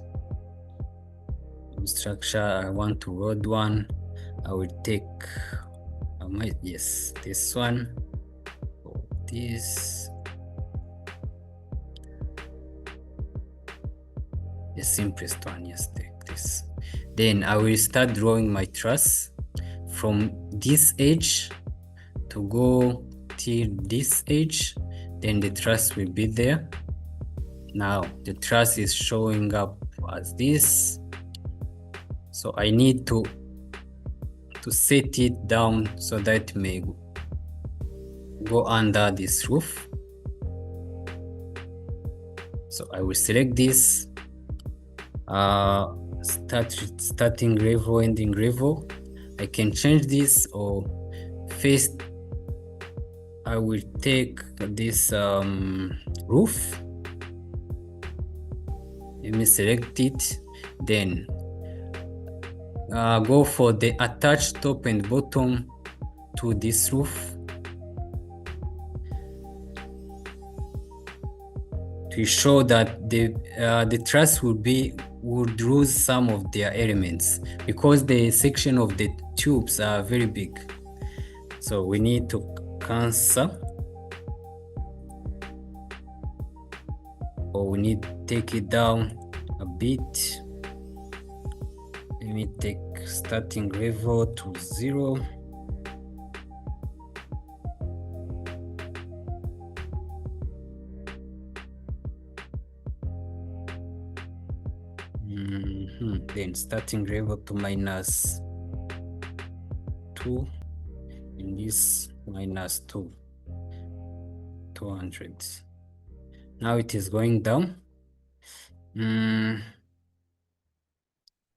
Speaker 1: Structure, I want to road one. I will take, yes, this one, or this. The simplest one, yes, take this. Then I will start drawing my truss from this edge to go till this edge. Then the truss will be there. Now the truss is showing up as this. So I need to set it down so that it may go under this roof. So I will select this, starting gravel, ending gravel. I can change this, or first I will take this roof. Let me select it, then go for the attach top and bottom to this roof to show that the truss would lose some of their elements because the section of the tubes are very big. So we need to cancel, or we need to take it down a bit. Let me take starting gravel to 0. Then starting gravel to -2, and this -2, 200. Now it is going down.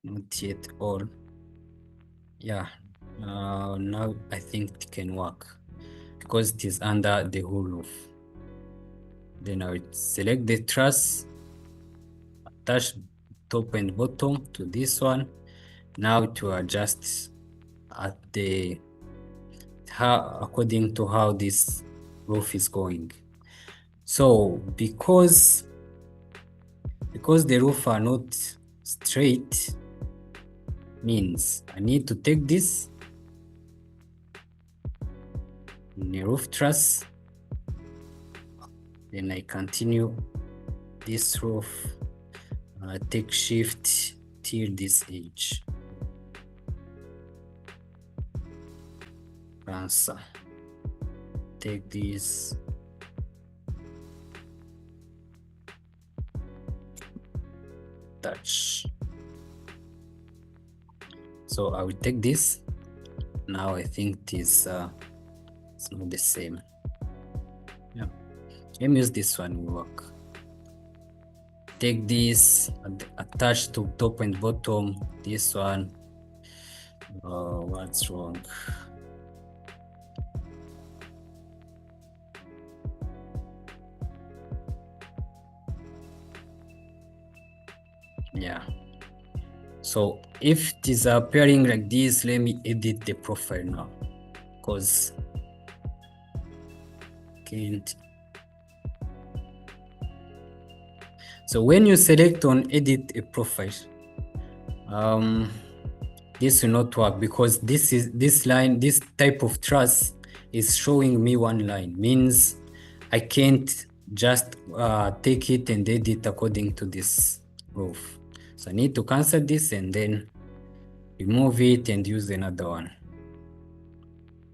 Speaker 1: Not yet all. Yeah, now I think it can work because it is under the whole roof. Then I will select the truss, attach top and bottom to this one. Now to adjust at according to how this roof is going. So because the roof are not straight, means I need to take this in the roof truss, then I continue this roof, take shift till this edge, cancel, take this, touch. So I will take this. Now I think it is it's not the same. Yeah, let me use this one, will work. Take this, attach to top and bottom, this one. Oh, what's wrong? Yeah. So if it is appearing like this, let me edit the profile now, because can't. So when you select on edit a profile, this will not work because this line, this type of truss is showing me one line, means I can't just take it and edit according to this roof. So I need to cancel this and then remove it and use another one.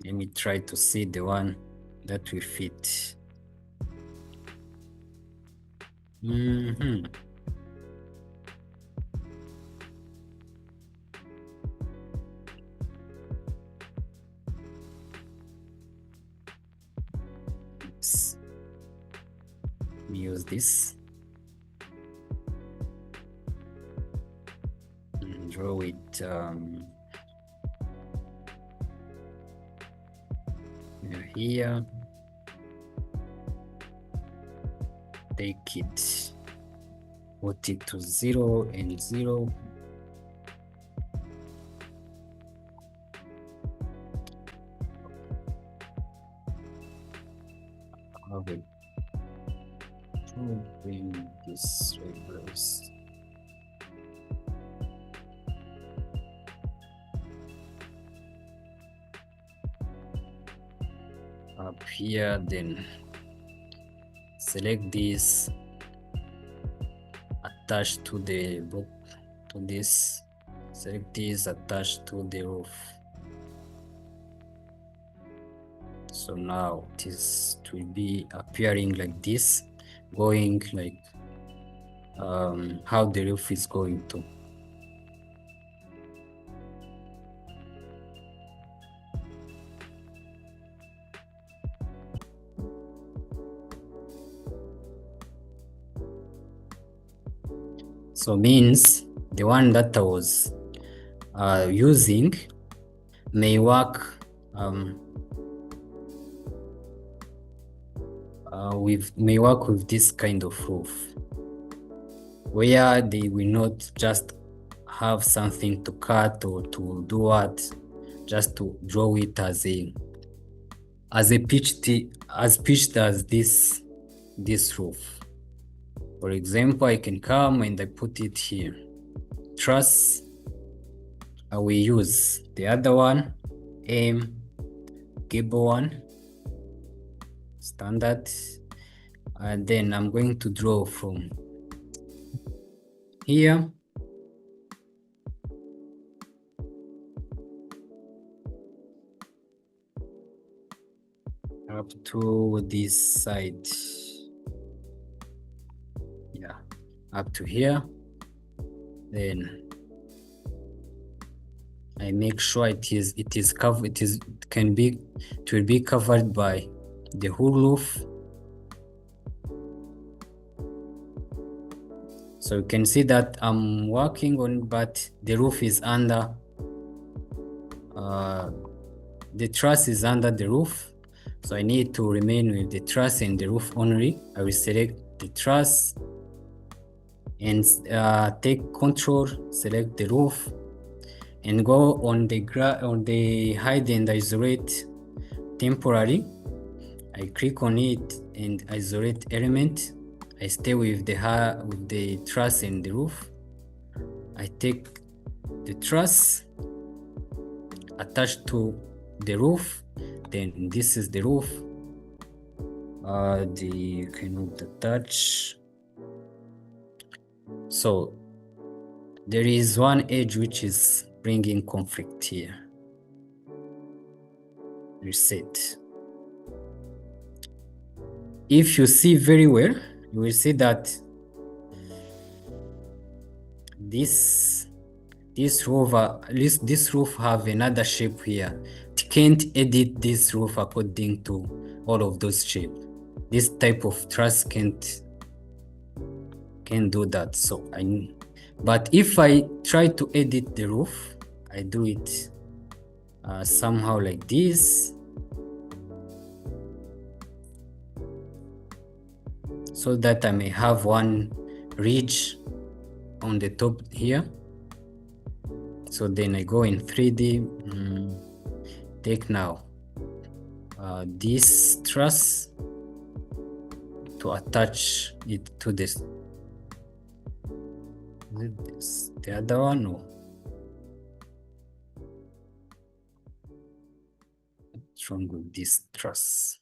Speaker 1: Let me try to see the one that will fit. Mhm. Yes. Let me use this and draw it here. Take it, put it to 0 and 0. Okay. Bring this reverse. Up here, then select this, attach to the book, to this, select this, attach to the roof. So now it will be appearing like this, going like how the roof is going to. So means the one that I was using may work with this kind of roof, where they will not just have something to cut or to do what, just to draw it as pitched as this roof. For example, I can come and I put it here. Truss, I will use the other one, gable one, standard, and then I'm going to draw from here up to this side. Yeah, up to here. Then I make sure it is covered. It will be covered by the whole roof. So you can see that I'm working on, but the roof is under. The truss is under the roof, so I need to remain with the truss and the roof only. I will select the truss and take control, select the roof, and go on the hide and isolate temporary. I click on it and isolate element. I stay with the truss and the roof. I take the truss attached to the roof, then this is the roof. You cannot attach. So there is one edge which is bringing conflict here. Reset. If you see very well, you will see that this roof, at least this roof have another shape here. It can't edit this roof according to all of those shapes. This type of truss can't do that. So but if I try to edit the roof, I do it somehow like this, so that I may have one ridge on the top here. So then I go in 3D, take now this truss to attach it to this. The other one, no. What's wrong with this truss?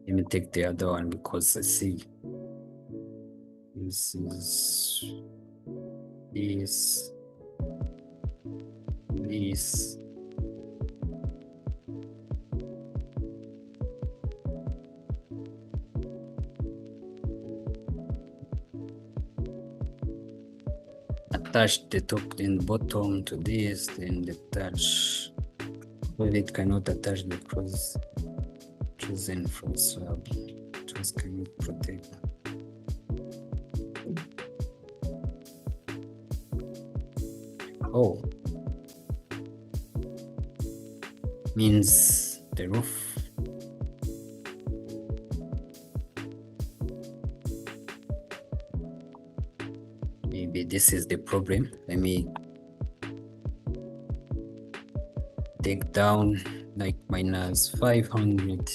Speaker 1: Let me take the other one because I see this is this. attach the top and bottom to this, then attach. Revit cannot attach the cross chosen from slab. Just cannot protect. Oh, means the roof. Maybe this is the problem. Let me take down like minus 500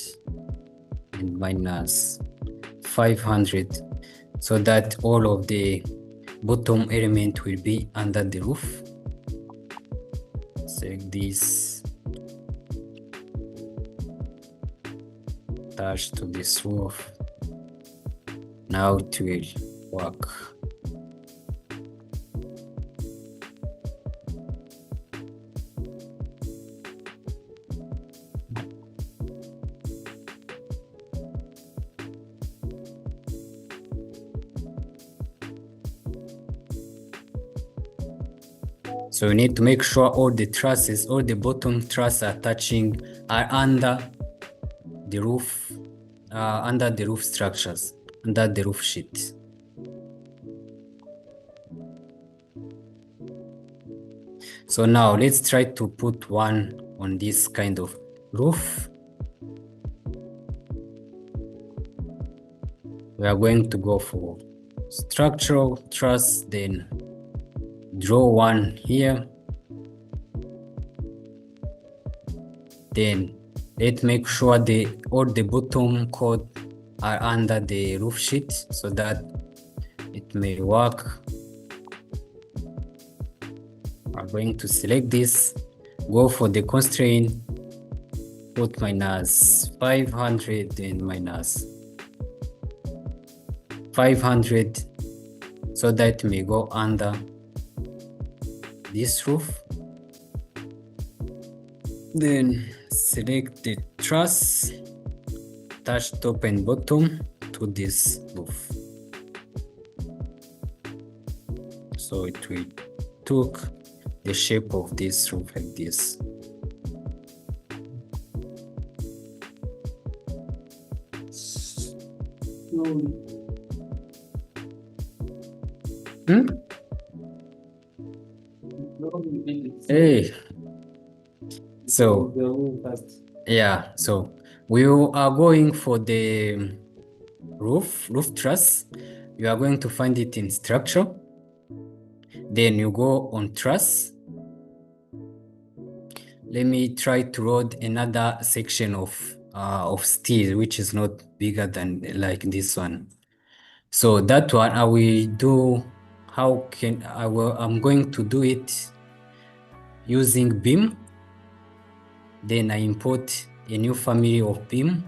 Speaker 1: and minus 500 so that all of the bottom element will be under the roof. Select this, attach to this roof. Now it will work. So we need to make sure all the trusses, all the bottom trusses are touching, are under the roof, under the roof structures, under the roof sheet. So now let's try to put one on this kind of roof. We are going to go for structural truss, then draw one here. Then let's make sure all the bottom chord are under the roof sheet so that it may work. I'm going to select this, go for the constraint, put minus 500 and minus 500 so that it may go under this roof. Then select the truss, attach top and bottom to this roof. So it will took the shape of this roof like this. Hey, so yeah, so we are going for the roof truss. You are going to find it in structure, then you go on truss. Let me try to load another section of steel which is not bigger than like this one. So that one I will do. I'm going to do it using beam. Then I import a new family of beam.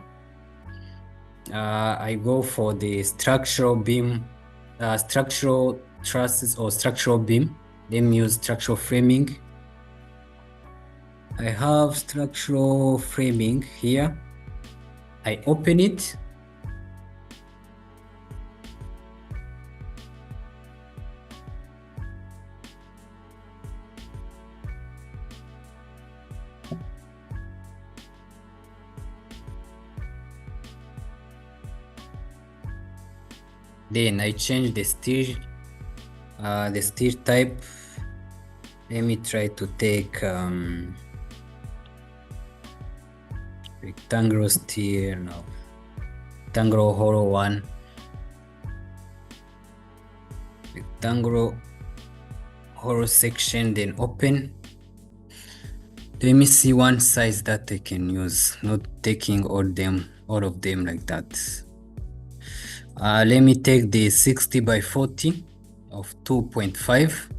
Speaker 1: I go for the structural beam, structural trusses or structural beam. Then use structural framing. I have structural framing here. I open it. Then I change the steel type. Let me try to take rectangular steel, no, rectangular hollow one, rectangular hollow section, then open. Let me see one size that I can use, not taking all of them like that. Let me take the 60 by 40 of 2.5.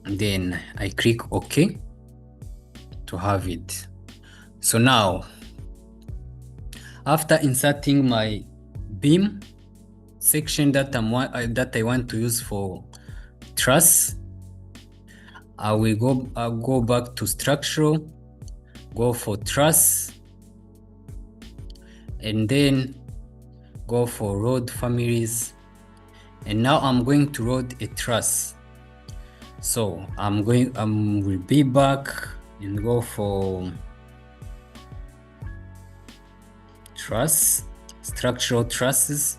Speaker 1: Then I click OK to have it. So now, after inserting my beam section that I want to use for truss, I will go back to structural, go for truss, and then go for rod families, And now I'm going to load a truss. So will be back and go for truss, structural trusses.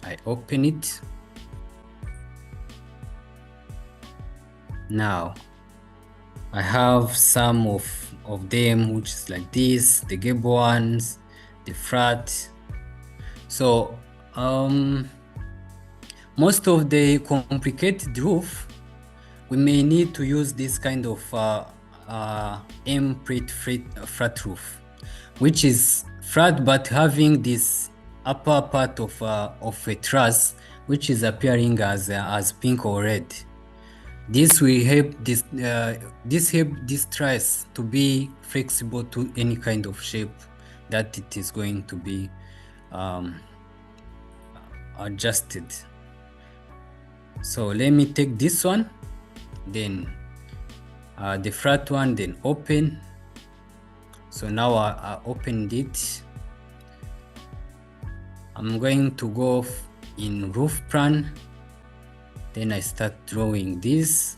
Speaker 1: I open it. Now I have some of them, which is like this, the gable ones, the flat. So most of the complicated roof, we may need to use this kind of M-plate flat roof, which is flat but having this upper part of a truss, which is appearing as pink or red. This will help this truss to be flexible to any kind of shape that it is going to be adjusted. So let me take this one, then the flat one, then open. So now I opened it. I'm going to go in roof plan. Then I start drawing this.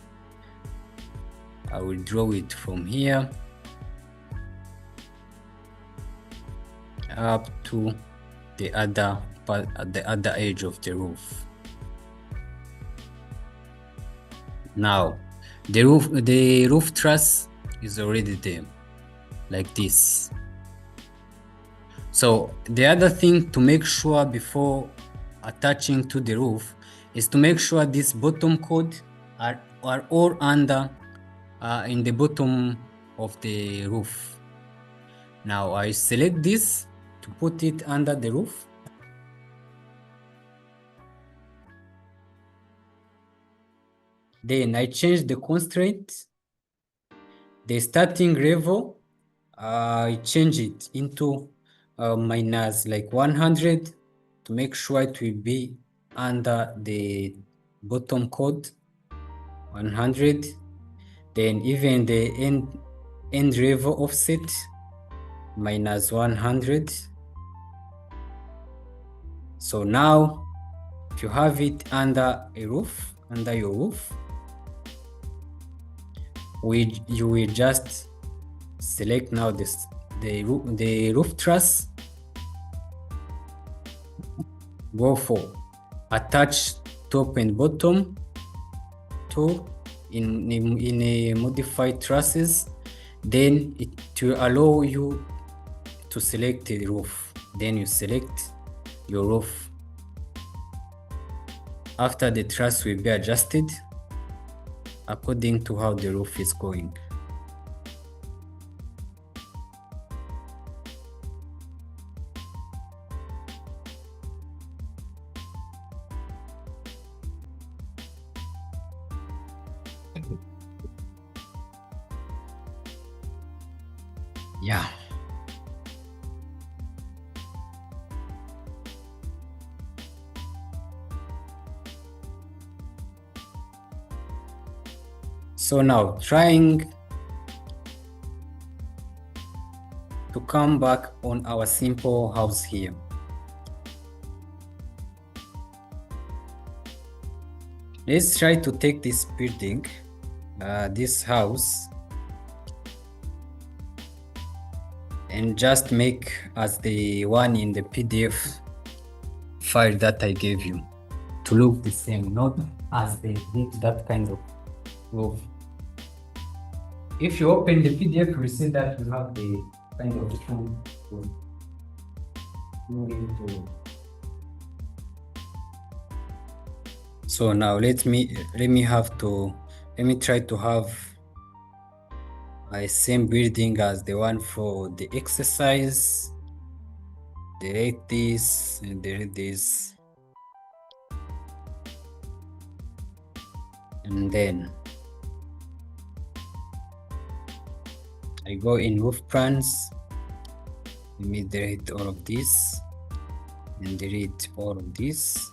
Speaker 1: I will draw it from here up to the other part, at the other edge of the roof. Now the roof truss is already there, like this. So the other thing to make sure before attaching to the roof is to make sure this bottom chord are all under in the bottom of the roof. Now I select this to put it under the roof. Then I change the constraint. The starting level, I change it into minus like 100 to make sure it will be under the bottom chord, 100. Then even the end level offset, minus 100. So now if you have it under a roof, under your roof, you will just select now the roof truss, go for attach top and bottom tool in a modified trusses. Then it will allow you to select the roof. Then you select your roof. After the truss will be adjusted according to how the roof is going. Yeah. So now trying to come back on our simple house here. Let's try to take this building, this house, and just make as the one in the PDF file that I gave you to look the same, not as they did that kind of roof. If you open the PDF, you will see that you have the kind of two moving to. So now let me try to have a same building as the one for the exercise. Delete this and delete this, and then I go in roof plans. Let me delete all of this and delete all of this.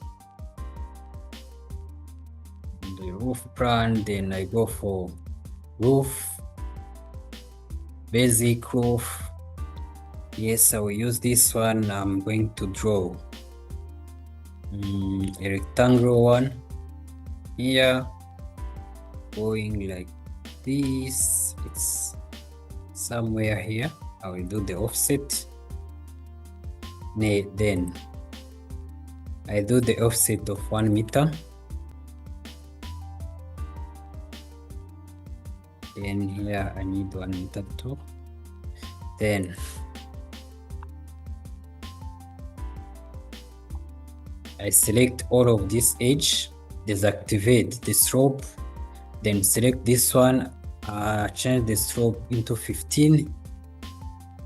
Speaker 1: The roof plan, then I go for roof, basic roof. Yes, I will use this one. I'm going to draw a rectangular one here, going like this. It's somewhere here. I will do the offset. Then I do the offset of 1 meter. Then here I need 1 meter too. Then I select all of this edge, deactivate the slope, then select this one, change the slope into 15,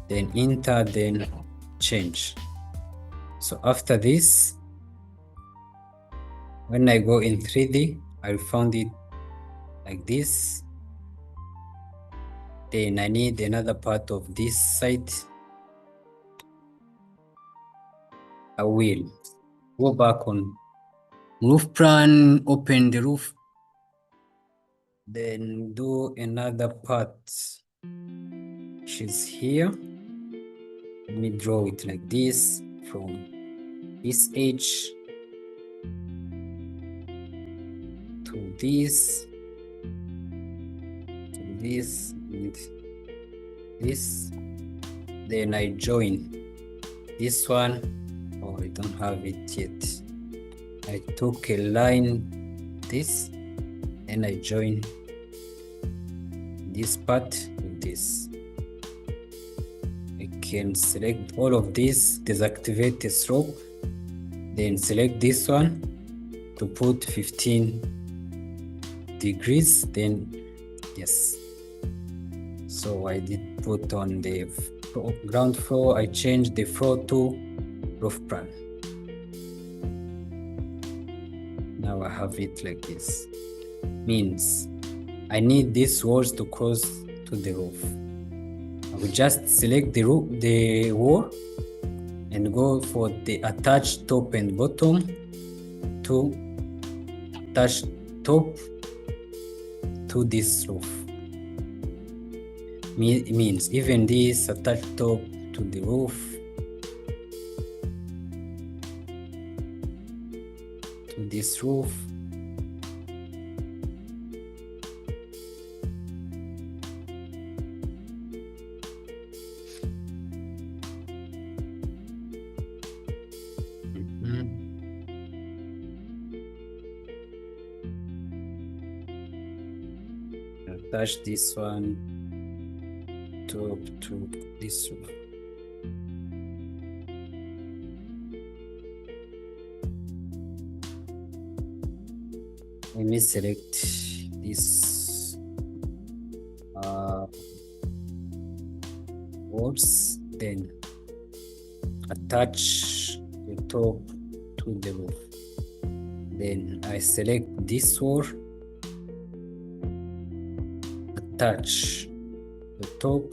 Speaker 1: then enter, then change. So after this, when I go in 3D, I found it like this. Then I need another part of this side. I will go back on roof plan, open the roof, then do another part, which is here. Let me draw it like this from this edge to this, and this. Then I join this one. Oh, I don't have it yet. I took a line, this, and I join this part with this. I can select all of this, deactivate the slope, then select this one to put 15 degrees, then yes. So I did put on the ground floor. I changed the floor to roof plan. Now I have it like this. Means I need these walls to cross to the roof. I will just select the wall and go for the attach top and bottom to attach top to this roof. Means even this attach top to the roof, to this roof. Attach this one to this roof. Let me select this walls, then attach the top to the roof. Then I select this wall, attach the top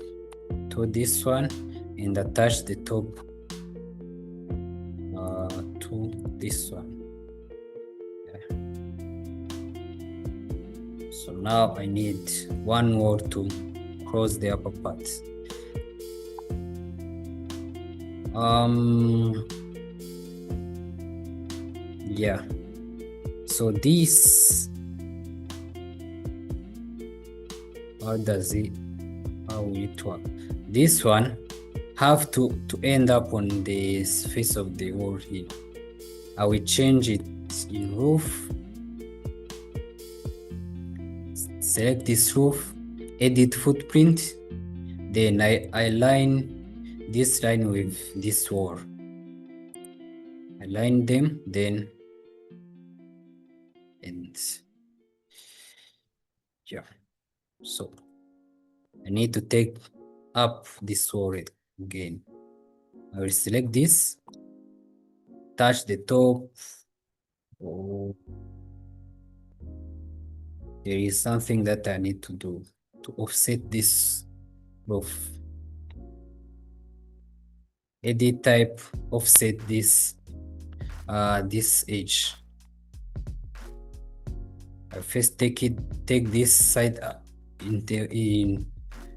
Speaker 1: to this one, and attach the top to this one. So now I need one wall to cross the upper part. Yeah, so this, how will it work? This one have to end up on the face of the wall here. I will change it in roof, select this roof, edit footprint, then I align this line with this wall. Align them, then and yeah. So I need to take up this wall again. I will select this, touch the top. Oh, there is something that I need to do to offset this roof. Edit type, offset this edge. I first take this side in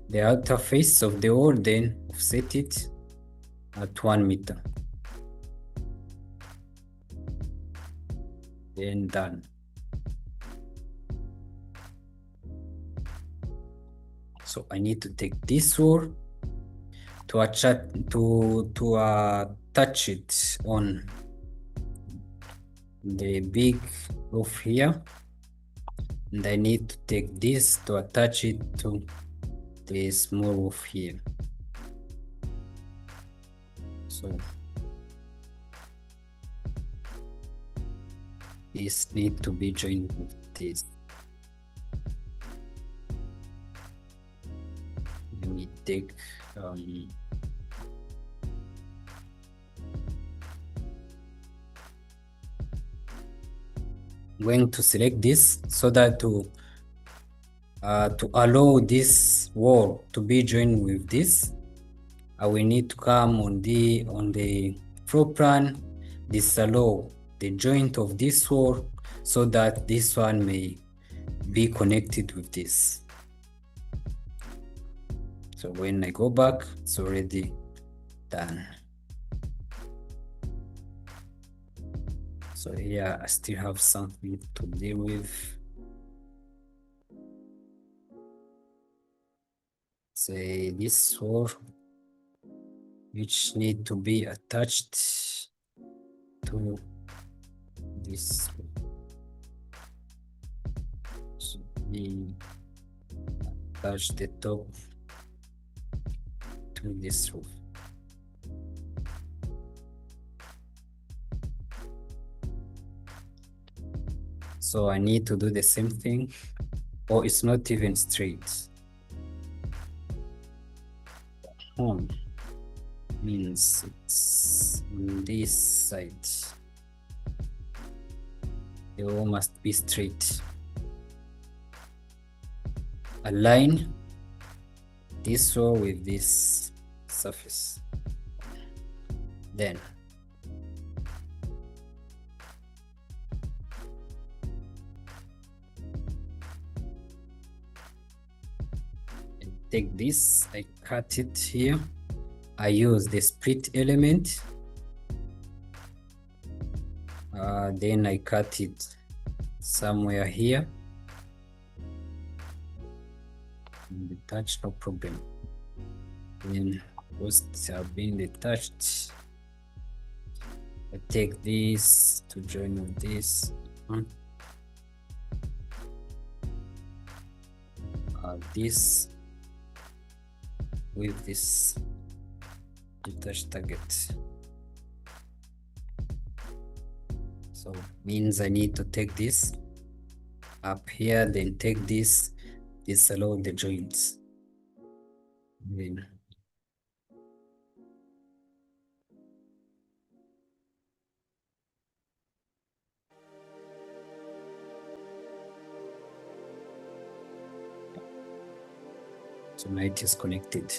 Speaker 1: the outer face of the wall, then offset it at 1 meter. then done. So I need to take this wall to attach it on the big roof here, and I need to take this to attach it to the small roof here. So this need to be joined with this. We take I'm going to select this so that to allow this wall to be joined with this, I will need to come on the floor plan, disallow the joint of this wall so that this one may be connected with this. So when I go back, it's already done. So here I still have something to deal with. Say this wall, which need to be attached to this. So we attach the top to this roof. So I need to do the same thing, or it's not even straight. Means it's on this side. The wall must be straight. Align this wall with this surface. Then I take this, I cut it here. I use the split element. Then I cut it somewhere here. And detach, no problem. Then posts have been detached. I take this to join with this. This with this detached target. So means I need to take this up here, then take this along the joints. Then so now it is connected.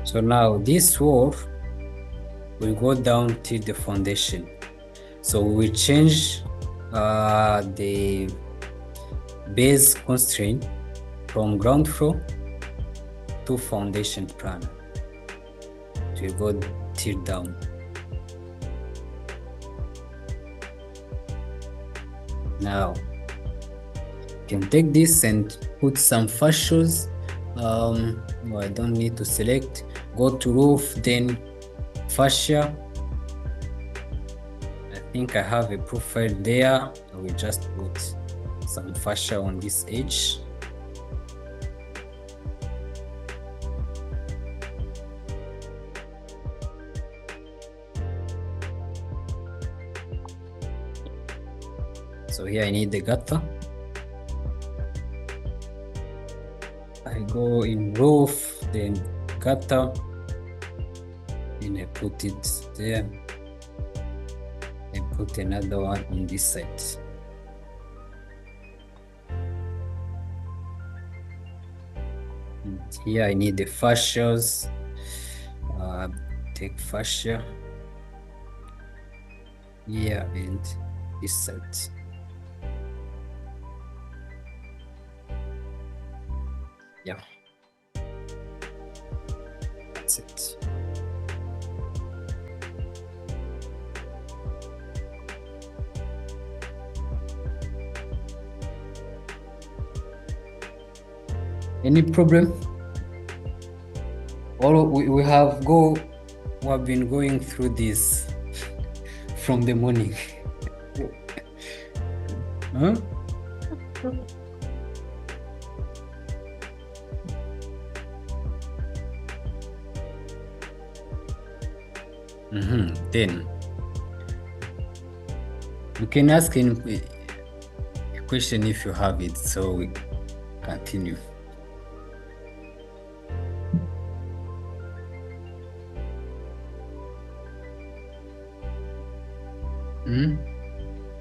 Speaker 1: So now this wall will go down till the foundation. So we change the base constraint from ground floor to foundation plan. It will go till down. Now you can take this and put some fascias. I don't need to select. Go to roof, then fascia. I think I have a profile there. I will just put some fascia on this edge. So here I need the gutter. I go in roof, then gutter, and I put it there. I put another one on this side. And here I need the fascias. take fascia here and this side. Yeah, that's it. Any problem? All we have been going through this from the morning. Huh? Then you can ask a question if you have it, so we continue.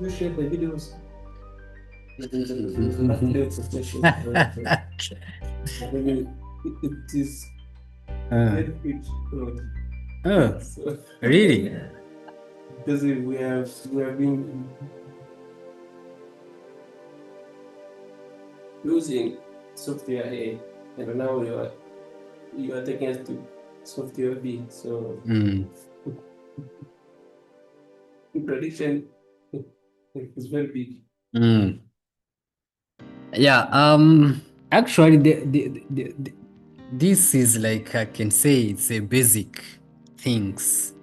Speaker 2: You share the videos. It is very good.
Speaker 1: Oh,
Speaker 2: So,
Speaker 1: really?
Speaker 2: because we have been using software A, and now you are taking us to software B. So prediction is very big.
Speaker 1: Yeah. Actually, this is like, I can say it's a basic things.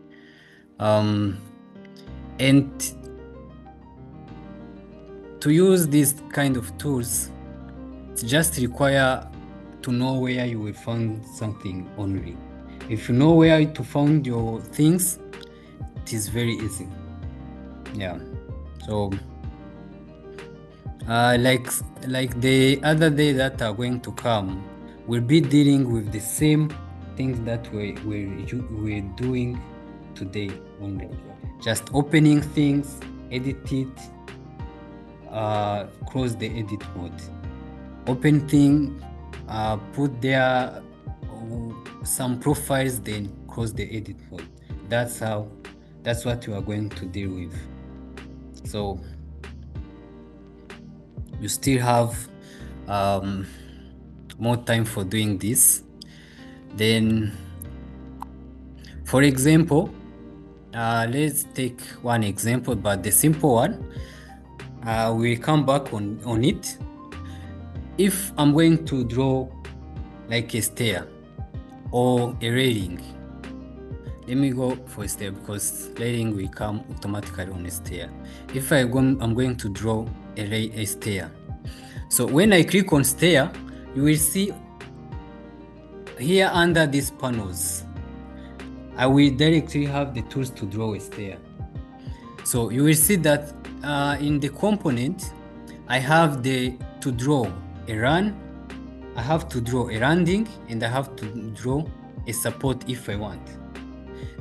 Speaker 1: And to use these kind of tools, it just require to know where you will find something only. If you know where to find your things, it is very easy. Yeah. So like the other day that are going to come, we'll be dealing with the same things that we're doing today only. Just opening things, edit it, close the edit mode. Open thing, put there some profiles, then close the edit mode. That's what you are going to deal with. So you still have more time for doing this. Then, for example, let's take one example, but the simple one. We'll come back on it. If I'm going to draw like a stair or a railing, let me go for a stair because railing will come automatically on a stair. If I'm going to draw a stair, so when I click on stair, you will see here under these panels, I will directly have the tools to draw a stair. So you will see that in the component, I have to draw a run, I have to draw a landing, and I have to draw a support if I want.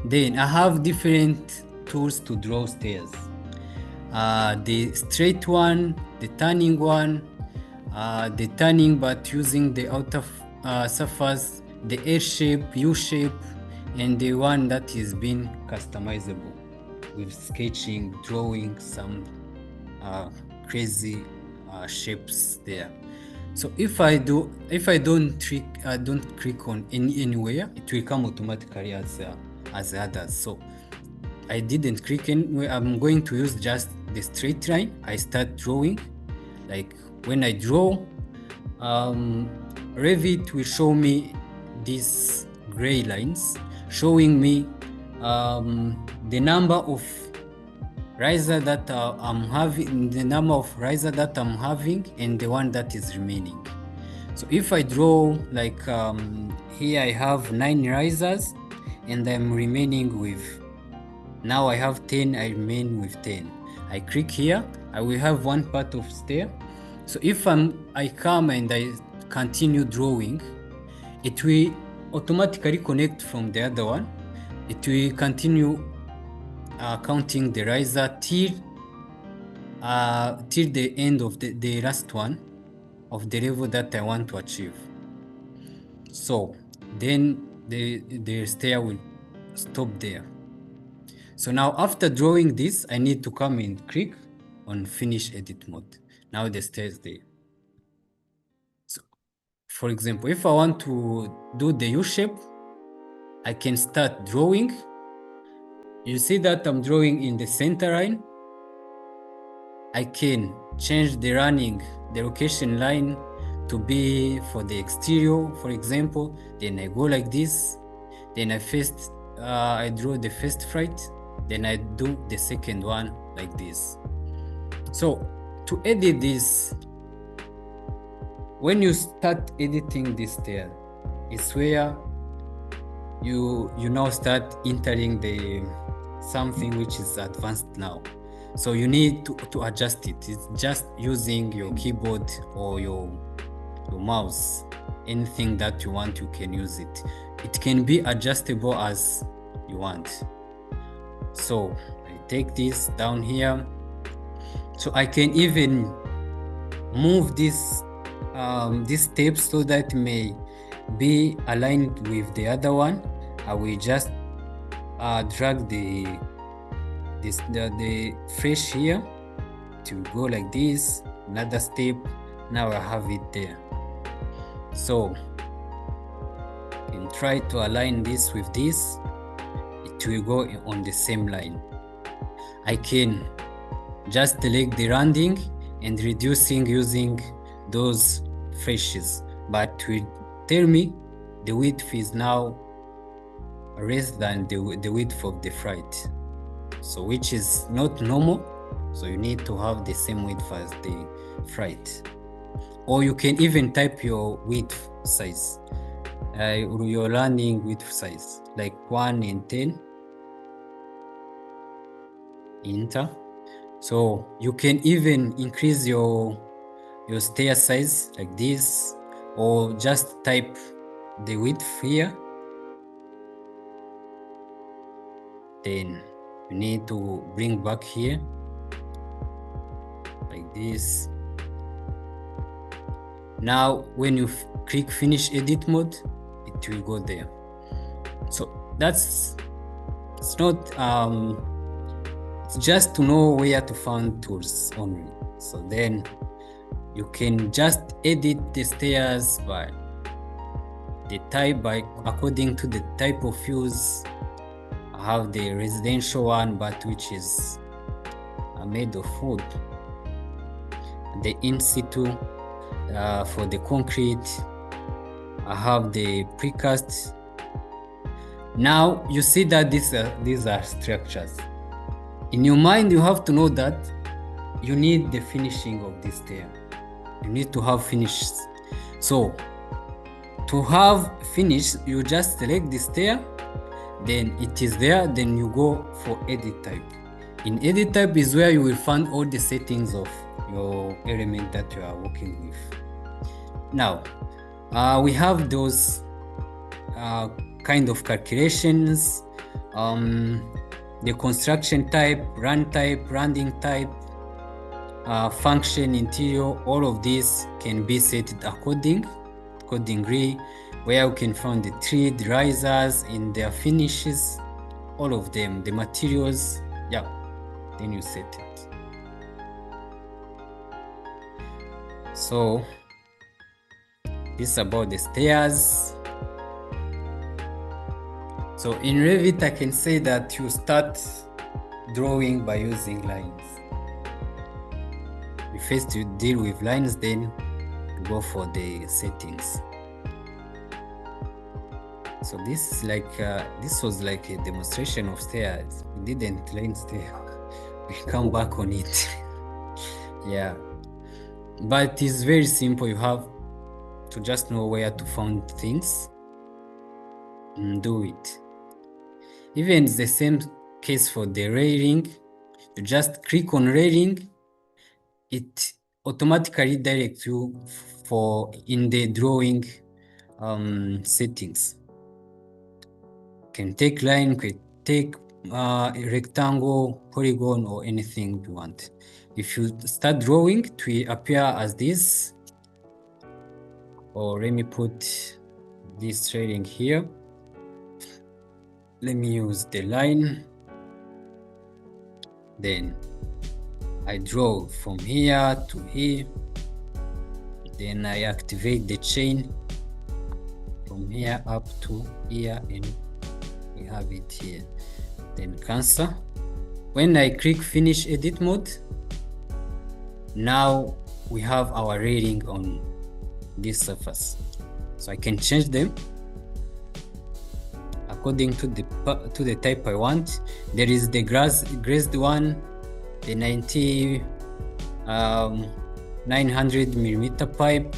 Speaker 1: Then I have different tools to draw stairs. The straight one, the turning one, the turning but using the outer surface, the L shape, U shape, and the one that is being customizable with sketching, drawing some crazy shapes there. So if I don't click on anywhere, it will come automatically as others. So I didn't click anywhere. I'm going to use just the straight line. I start drawing. Like when I draw, Revit will show me these gray lines, showing me the number of riser that I'm having, and the one that is remaining. So if I draw like here I have 9 risers and I'm remaining with, now I have 10, I remain with 10. I click here, I will have one part of stair. So if I come and I continue drawing, it will automatically connect from the other one. It will continue counting the riser till the end of the last one of the level that I want to achieve. So then the stair will stop there. So now after drawing this, I need to come and click on finish edit mode. Now the stair is there. So for example, if I want to do the U shape, I can start drawing. You see that I'm drawing in the center line. I can change the location line to be for the exterior, for example. Then I go like this. Then I draw the first flight. Then I do the second one like this. So to edit this, when you start editing this stair, it's where you now start entering the something which is advanced now. So you need to adjust it. It's just using your keyboard or your mouse. Anything that you want, you can use it. It can be adjustable as you want. So I take this down here. So I can even move this step so that it may be aligned with the other one. I will just drag the fresh here to go like this. Another step. Now I have it there. So I can try to align this with this. It will go on the same line. I can just select the rounding and reducing using those freshes, but will tell me the width is now less than the width of the flight, so which is not normal. So you need to have the same width as the flight, or you can even type your width size, your landing width size, like 1 and 10. Enter. So you can even increase your stair size like this, or just type the width here. Then you need to bring back here like this. Now when you click finish edit mode, it will go there. So it's not it's just to know where to find tools only. So then you can just edit the stairs by the type, according to the type of views. I have the residential one, but which is made of wood. The in situ for the concrete. I have the precast. Now you see that these are structures. In your mind, you have to know that you need the finishing of this stair. You need to have finishes. So to have finish, you just select the stair, then it is there, then you go for edit type. In edit type is where you will find all the settings of your element that you are working with. Now we have those kind of calculations, the construction type, run type, rounding type, function, interior. All of these can be set accordingly, where you can find the tree, the risers, and their finishes, all of them, the materials. Yeah, then you set it. So this is about the stairs. So in Revit, I can say that you start drawing by using lines. First you deal with lines, then you go for the settings. So this is like this was like a demonstration of stairs. We didn't learn stair. We come back on it. Yeah, but it's very simple. You have to just know where to find things and do it. Even it's the same case for the railing. You just click on railing, it automatically directs you for in the drawing settings. Can take line, can take a rectangle, polygon, or anything you want. If you start drawing, it will appear as this. Or let me put this railing here. let me use the line. Then I draw from here to here. Then I activate the chain from here up to here, and we have it here. Then cancel. When I click finish edit mode, now we have our railing on this surface. So I can change them according to the type I want. There is the glazed one, the 900 millimeter pipe,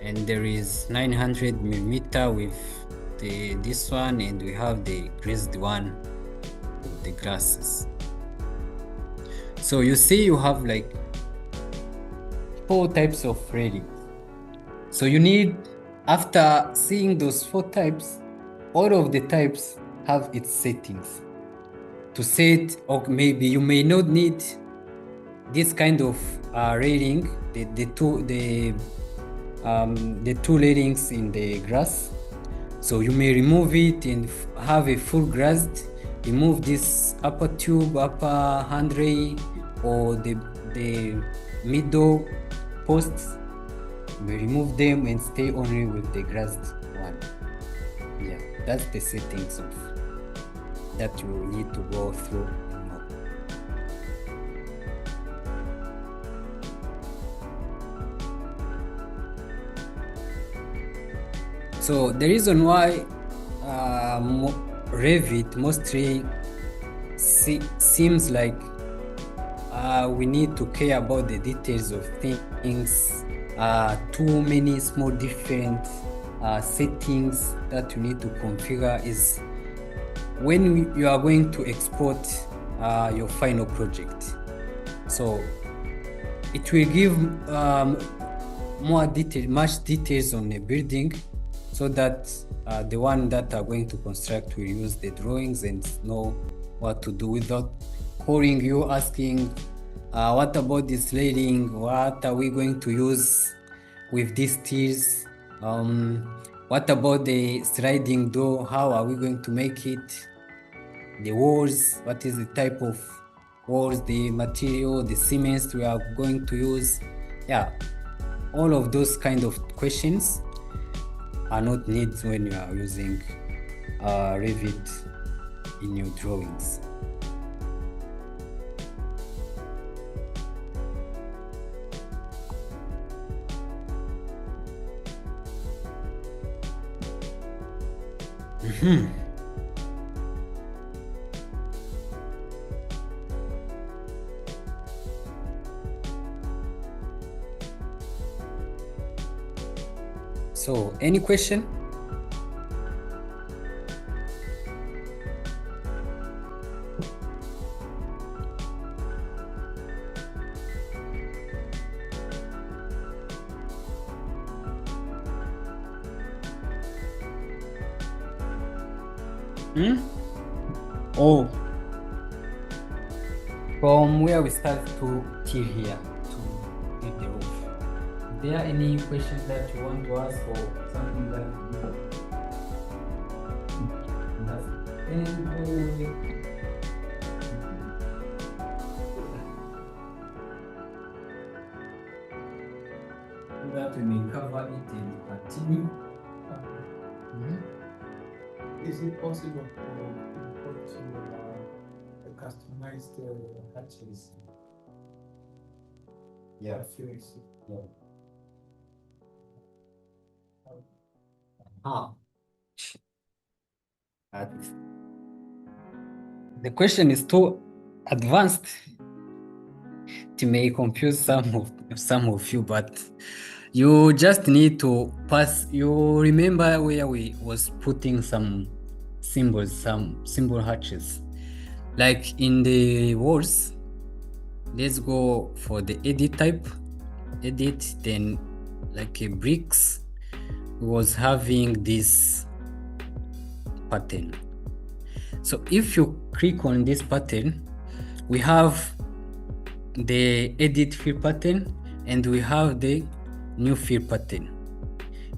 Speaker 1: and there is 900 millimeter with this one, and we have the glazed one with the glasses. So you see, you have like 4 types of railing. So you need, after seeing those 4 types, all of the types have its settings to set, or maybe you may not need this kind of railing, the two railings in the grass. So you may remove it and have a full glazed, remove this upper tube, upper handrail, or the middle posts. You may remove them and stay only with the glazed one. Yeah, that's the settings of that you need to go through. So the reason why Revit mostly seems like we need to care about the details of things, too many small different settings that you need to configure, is when you are going to export your final project. So it will give much details on the building, so that the one that are going to construct will use the drawings and know what to do without calling you, asking, what about this railing? What are we going to use with these tiers? What about the sliding door? How are we going to make it? The walls, what is the type of walls, the material, the cements we are going to use? Yeah, all of those kind of questions are not needs when you are using Revit in your drawings. So, any question? Oh, from where we start to till here to get the roof. Is there any questions that you want to ask, or something that that we may cover it and continue?
Speaker 3: Is it possible to put a customized hatches?
Speaker 1: Yeah. The question is too advanced. It may confuse some of you, but you just need to pass. You remember where we was putting some symbols, some symbol hatches, like in the walls. Let's go for the edit type. Edit, then like a bricks was having this pattern. So if you click on this pattern, we have the edit fill pattern and we have the new fill pattern.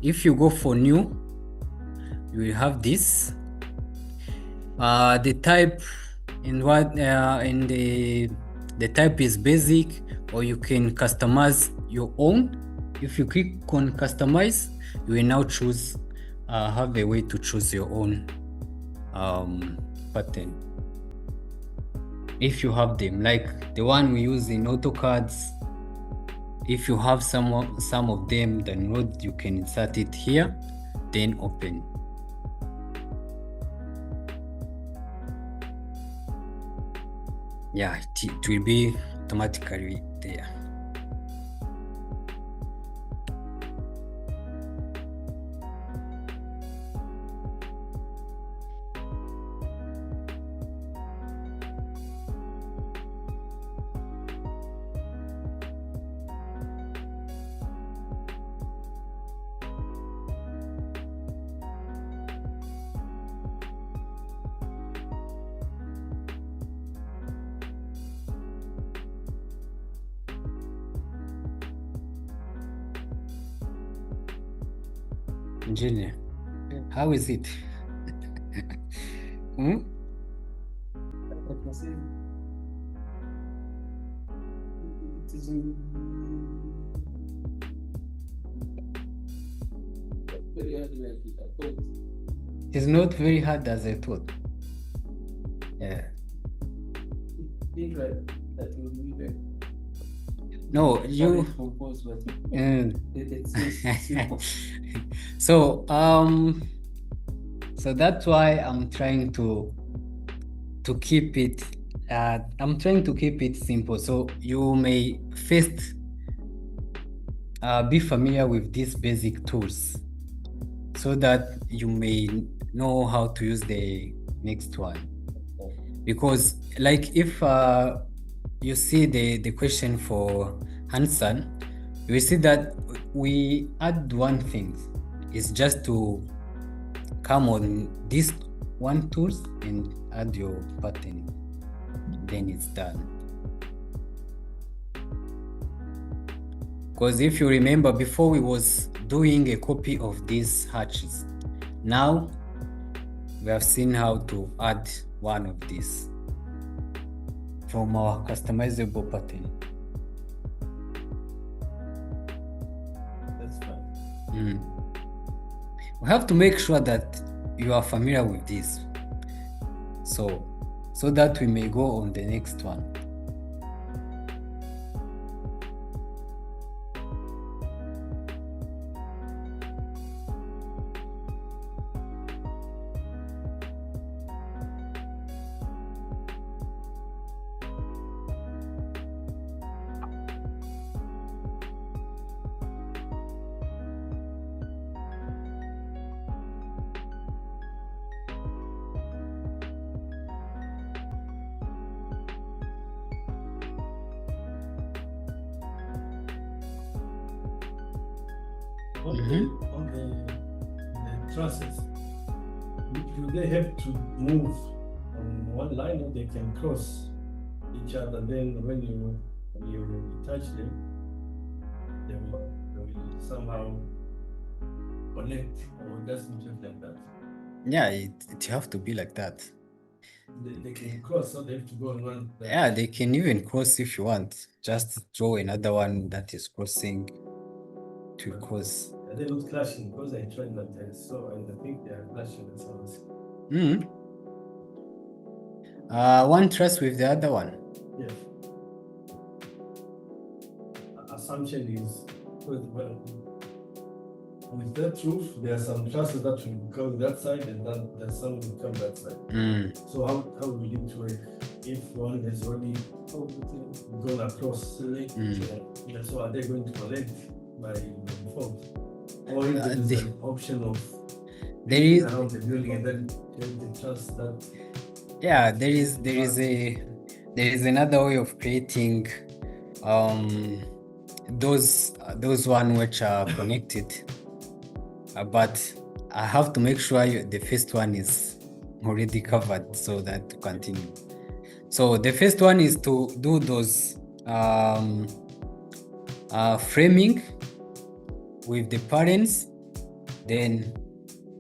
Speaker 1: If you go for new, you will have this. The type in what in the type is basic, or you can customize your own. If you click on customize, you will now choose have a way to choose your own pattern. If you have them, like the one we use in AutoCAD, if you have some of them download, you can insert it here, then open. Yeah, it will be automatically there. Engineer, how is it? Hmm?
Speaker 2: I can see it is very hard like it. I thought.
Speaker 1: It's not very hard as I thought. Yeah.
Speaker 2: Think like that will be like
Speaker 1: No, you.
Speaker 2: compose, but
Speaker 1: It's
Speaker 2: it's simple.
Speaker 1: so so that's why I'm trying to keep it. I'm trying to keep it simple. So you may first be familiar with these basic tools, so that you may know how to use the next one. Because like if you see the question for Hansan, you will see that we add one thing. It's just to come on this one tools and add your pattern. Then it's done. Because if you remember, before we was doing a copy of these hatches. Now we have seen how to add one of these from our customizable pattern.
Speaker 2: That's fine.
Speaker 1: We have to make sure that you are familiar with this, so that we may go on the next one.
Speaker 4: On the trusses, do they have to move on one line, or they can cross each other? Then when you touch them, they will somehow connect, or just just like that.
Speaker 1: Yeah, it have to be like that.
Speaker 4: They can cross, so they have to go on one.
Speaker 1: Yeah, they can even cross if you want. Just draw another one that is crossing to cross.
Speaker 4: Are they not clashing? Because I tried that I saw, and I think they are clashing as well.
Speaker 1: One truss with the other one.
Speaker 4: Yeah. Assumption is, well, with that roof, there are some trusses that will come that side, and then there's some will come that side. So how will it work if one has already gone across? So are they going to connect by default, or if there is an option of
Speaker 1: there is
Speaker 4: around the building and then the truss that?
Speaker 1: Yeah, there is another way of creating those one which are connected, but I have to make sure the first one is already covered so that to continue. So the first one is to do those framing with the parents, then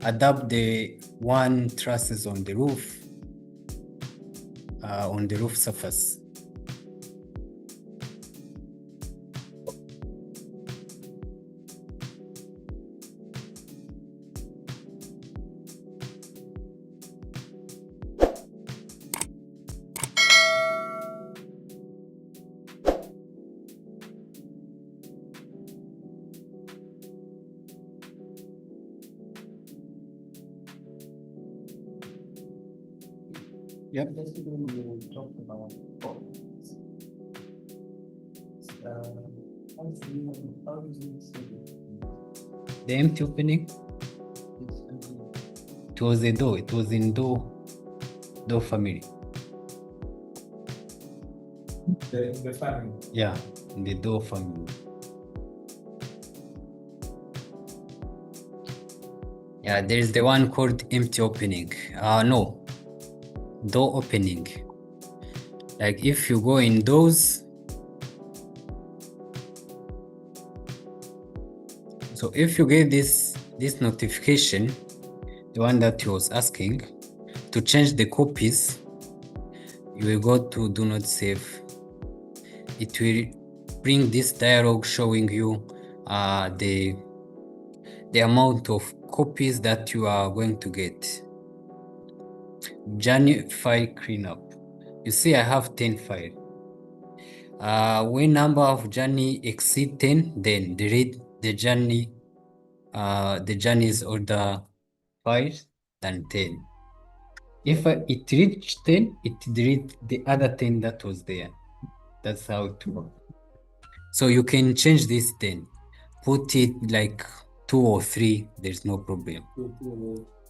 Speaker 1: adapt the one trusses on the roof, on the roof surface. Yep.
Speaker 2: Just when you talked about pockets, how do you see
Speaker 1: The empty opening, it was a door. It was in door family.
Speaker 2: the family?
Speaker 1: Yeah, in the door family. Yeah, there is the one called empty opening. No, door opening. Like if you go in those, so if you get this notification, the one that you was asking, to change the copies, you will go to do not save. It will bring this dialog showing you the amount of copies that you are going to get. Journey file cleanup. You see I have 10 files. When number of journey exceed 10, then delete the journey, the journeys order files than 10. If it reached 10, it delete the other 10 that was there. That's how it works. So you can change this 10, put it like 2 or 3, there's no problem.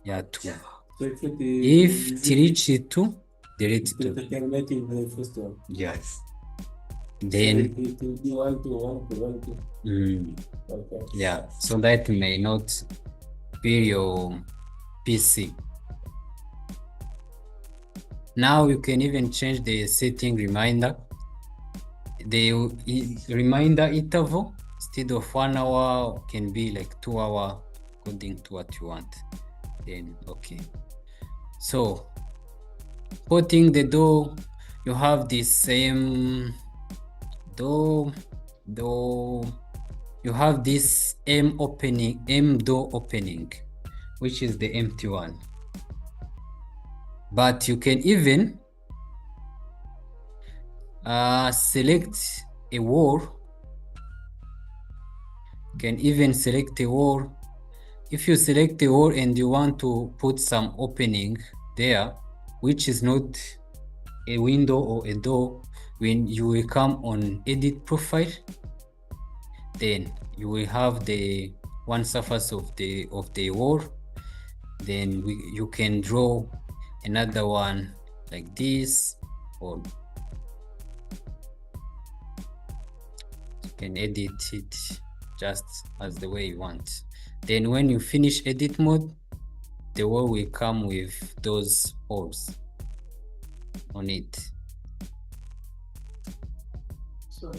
Speaker 1: Yeah, 2.
Speaker 2: So
Speaker 1: If it reaches 2, delete 2.
Speaker 2: you can make it the first one.
Speaker 1: Yes.
Speaker 2: So
Speaker 1: Then
Speaker 2: it will be 1 to 1 to 1 to. Okay.
Speaker 1: yeah, so that may not be your PC. Now you can even change the setting reminder. The reminder interval, instead of 1 hour, can be like 2 hours, according to what you want. Then okay. So putting the door, you have the same door. You have this M door opening, which is the empty one. But you can even select a wall. You can even select a wall. If you select a wall and you want to put some opening there, which is not a window or a door, when you will come on edit profile, then you will have the one surface of the wall. Then you can draw another one like this, or you can edit it just as the way you want. Then when you finish edit mode, the wall will come with those holes on it.
Speaker 3: So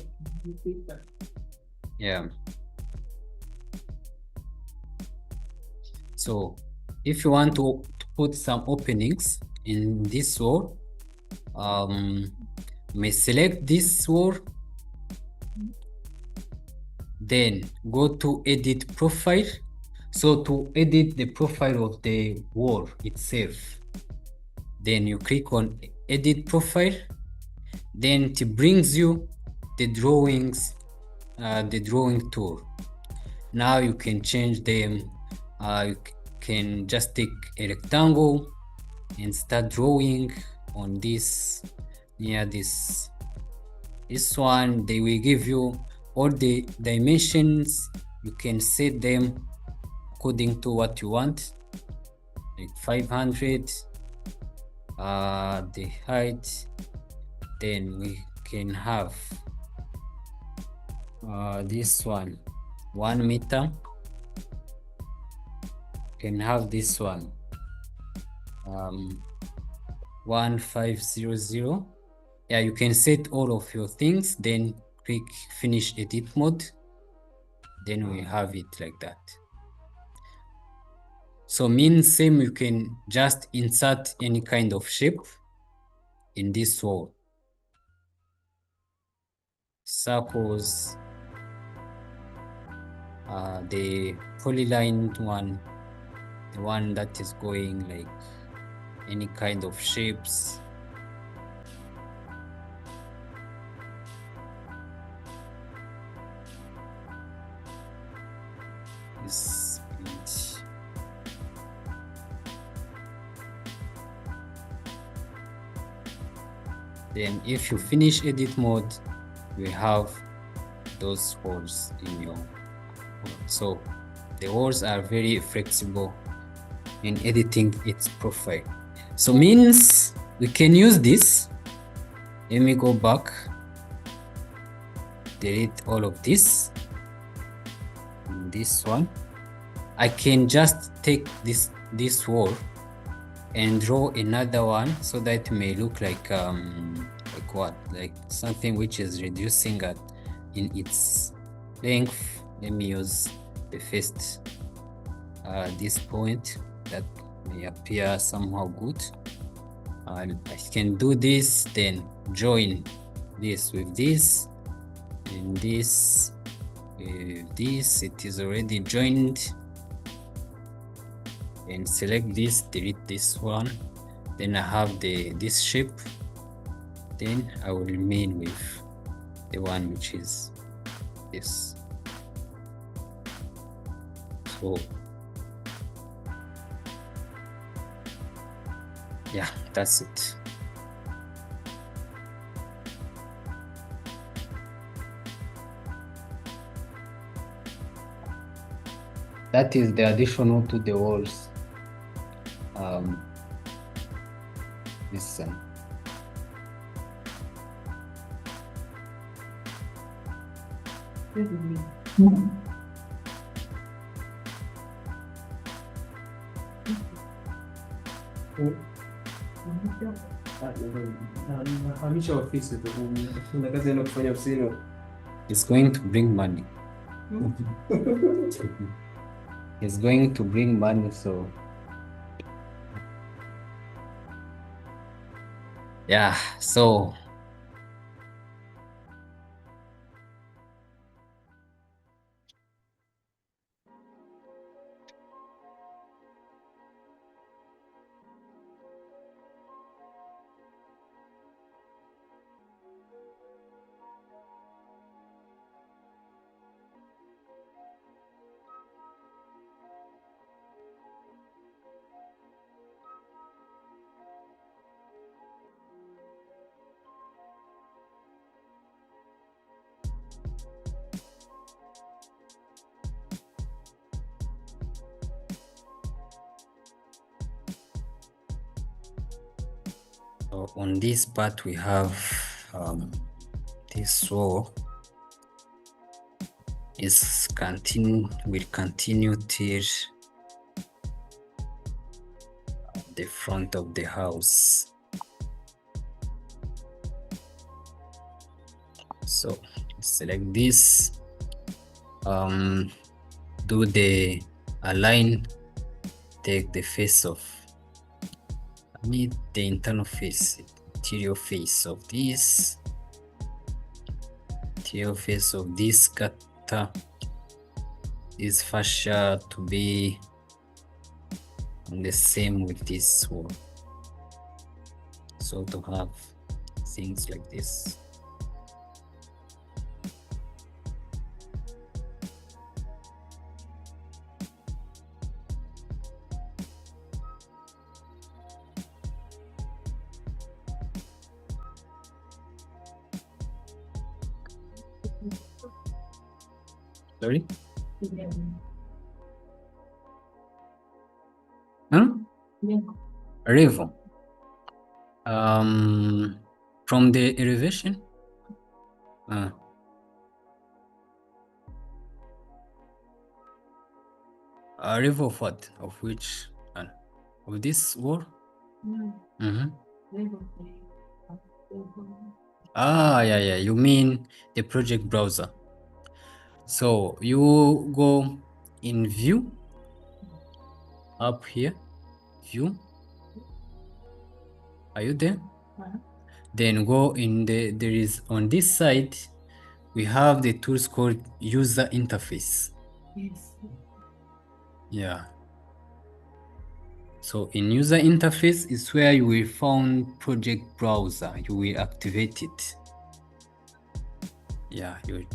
Speaker 3: you pick that.
Speaker 1: Yeah. So if you want to put some openings in this wall, may select this wall, then go to edit profile. So to edit the profile of the wall itself, then you click on edit profile, then it brings you the drawings, the drawing tool. Now you can change them. You can just take a rectangle and start drawing on this, near this one. They will give you all the dimensions. You can set them according to what you want, like 500, the height. Then we can have this one, 1 meter. Can have this one, 1500. Yeah, you can set all of your things, then click finish edit mode, then we have it like that. So means same, you can just insert any kind of shape in this wall. Circles, the polylined one, the one that is going like any kind of shapes. This image. Then if you finish edit mode, you have those holes in your wall. So the holes are very flexible in editing its profile. So means we can use this. Let me go back, delete all of this. This one, I can just take this wall and draw another one so that it may look like what, like something which is reducing in its length. Let me use the first this point that may appear somehow good. I can do this, then join this with this and this with this. It is already joined, and select this, delete this one. Then I have this shape. Then I will remain with the one which is this. So yeah, that's it. That is the additional to the walls. This one.
Speaker 2: Hamisha ofisi tu, kuna kazi ya kufanya ofisini.
Speaker 1: It's going to bring money. It's going to bring money, so yeah, so on this part we have this wall will continue till the front of the house. So select this, do the align, take the face of, need the internal face, interior face of this, interior face of this gutter, this fascia to be the same with this wall. So to have things like this. Sorry? Huh? Revit. From the elevation? Revit of what? Of which one? Of this wall? Yeah, you mean the project browser. So you go in view, up here, view. Are you there? Then go in there is on this side, we have the tools called user interface. Yeah. So in user interface is where you will find project browser. You will activate it. Yeah, you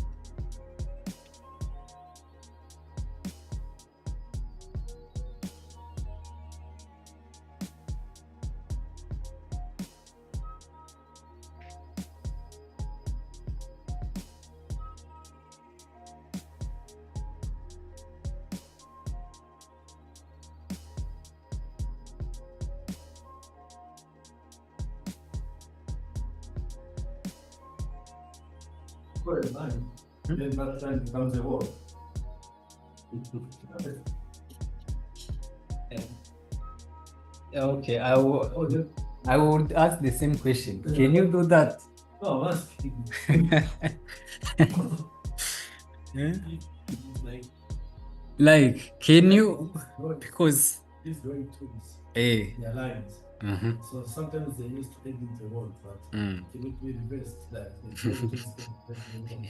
Speaker 4: Put a line, then that line becomes a wall.
Speaker 1: okay.
Speaker 4: Oh, yeah.
Speaker 1: I would ask the same question. Can you do that?
Speaker 4: No, that's like
Speaker 1: Like, can you? Because
Speaker 4: these drawing tools,
Speaker 1: eh,
Speaker 4: their lines.
Speaker 1: mhm,
Speaker 4: So sometimes they used to edit the wall, but
Speaker 1: mm.
Speaker 4: can it be reversed? That the drawing tools can reverse the wall.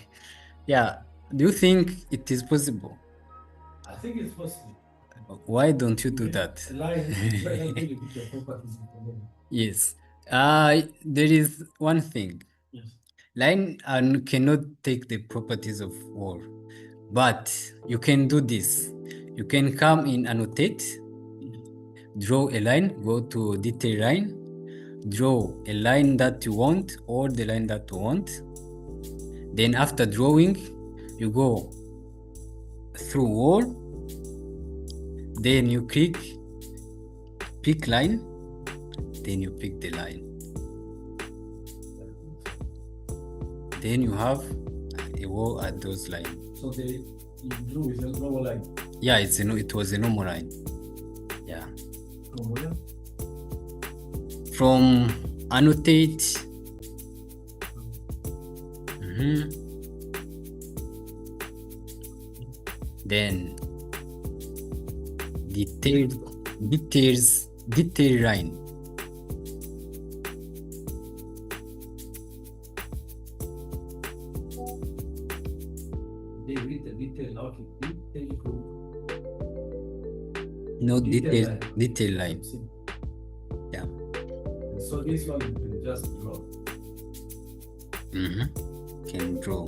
Speaker 1: Yeah. Do you think it is possible?
Speaker 4: I think it's possible.
Speaker 1: Why don't you do that?
Speaker 4: A line really put your properties in the wall.
Speaker 1: Yes. There is one thing.
Speaker 4: Yes.
Speaker 1: Line cannot take the properties of wall, but you can do this. You can come in annotate, draw a line, go to detail line, draw a line that you want or the line that you want. Then after drawing, you go through wall, then you click pick line, then you pick the line. Then you have a wall at those lines.
Speaker 4: So they drew is a normal line.
Speaker 1: Yeah, it was a normal line. Yeah.
Speaker 4: From where?
Speaker 1: From annotate. Mhm. Then detail line.
Speaker 4: They read the detail out in detail group.
Speaker 1: No
Speaker 4: Detail
Speaker 1: detail line. Yeah.
Speaker 4: So this one you can just draw.
Speaker 1: Can draw.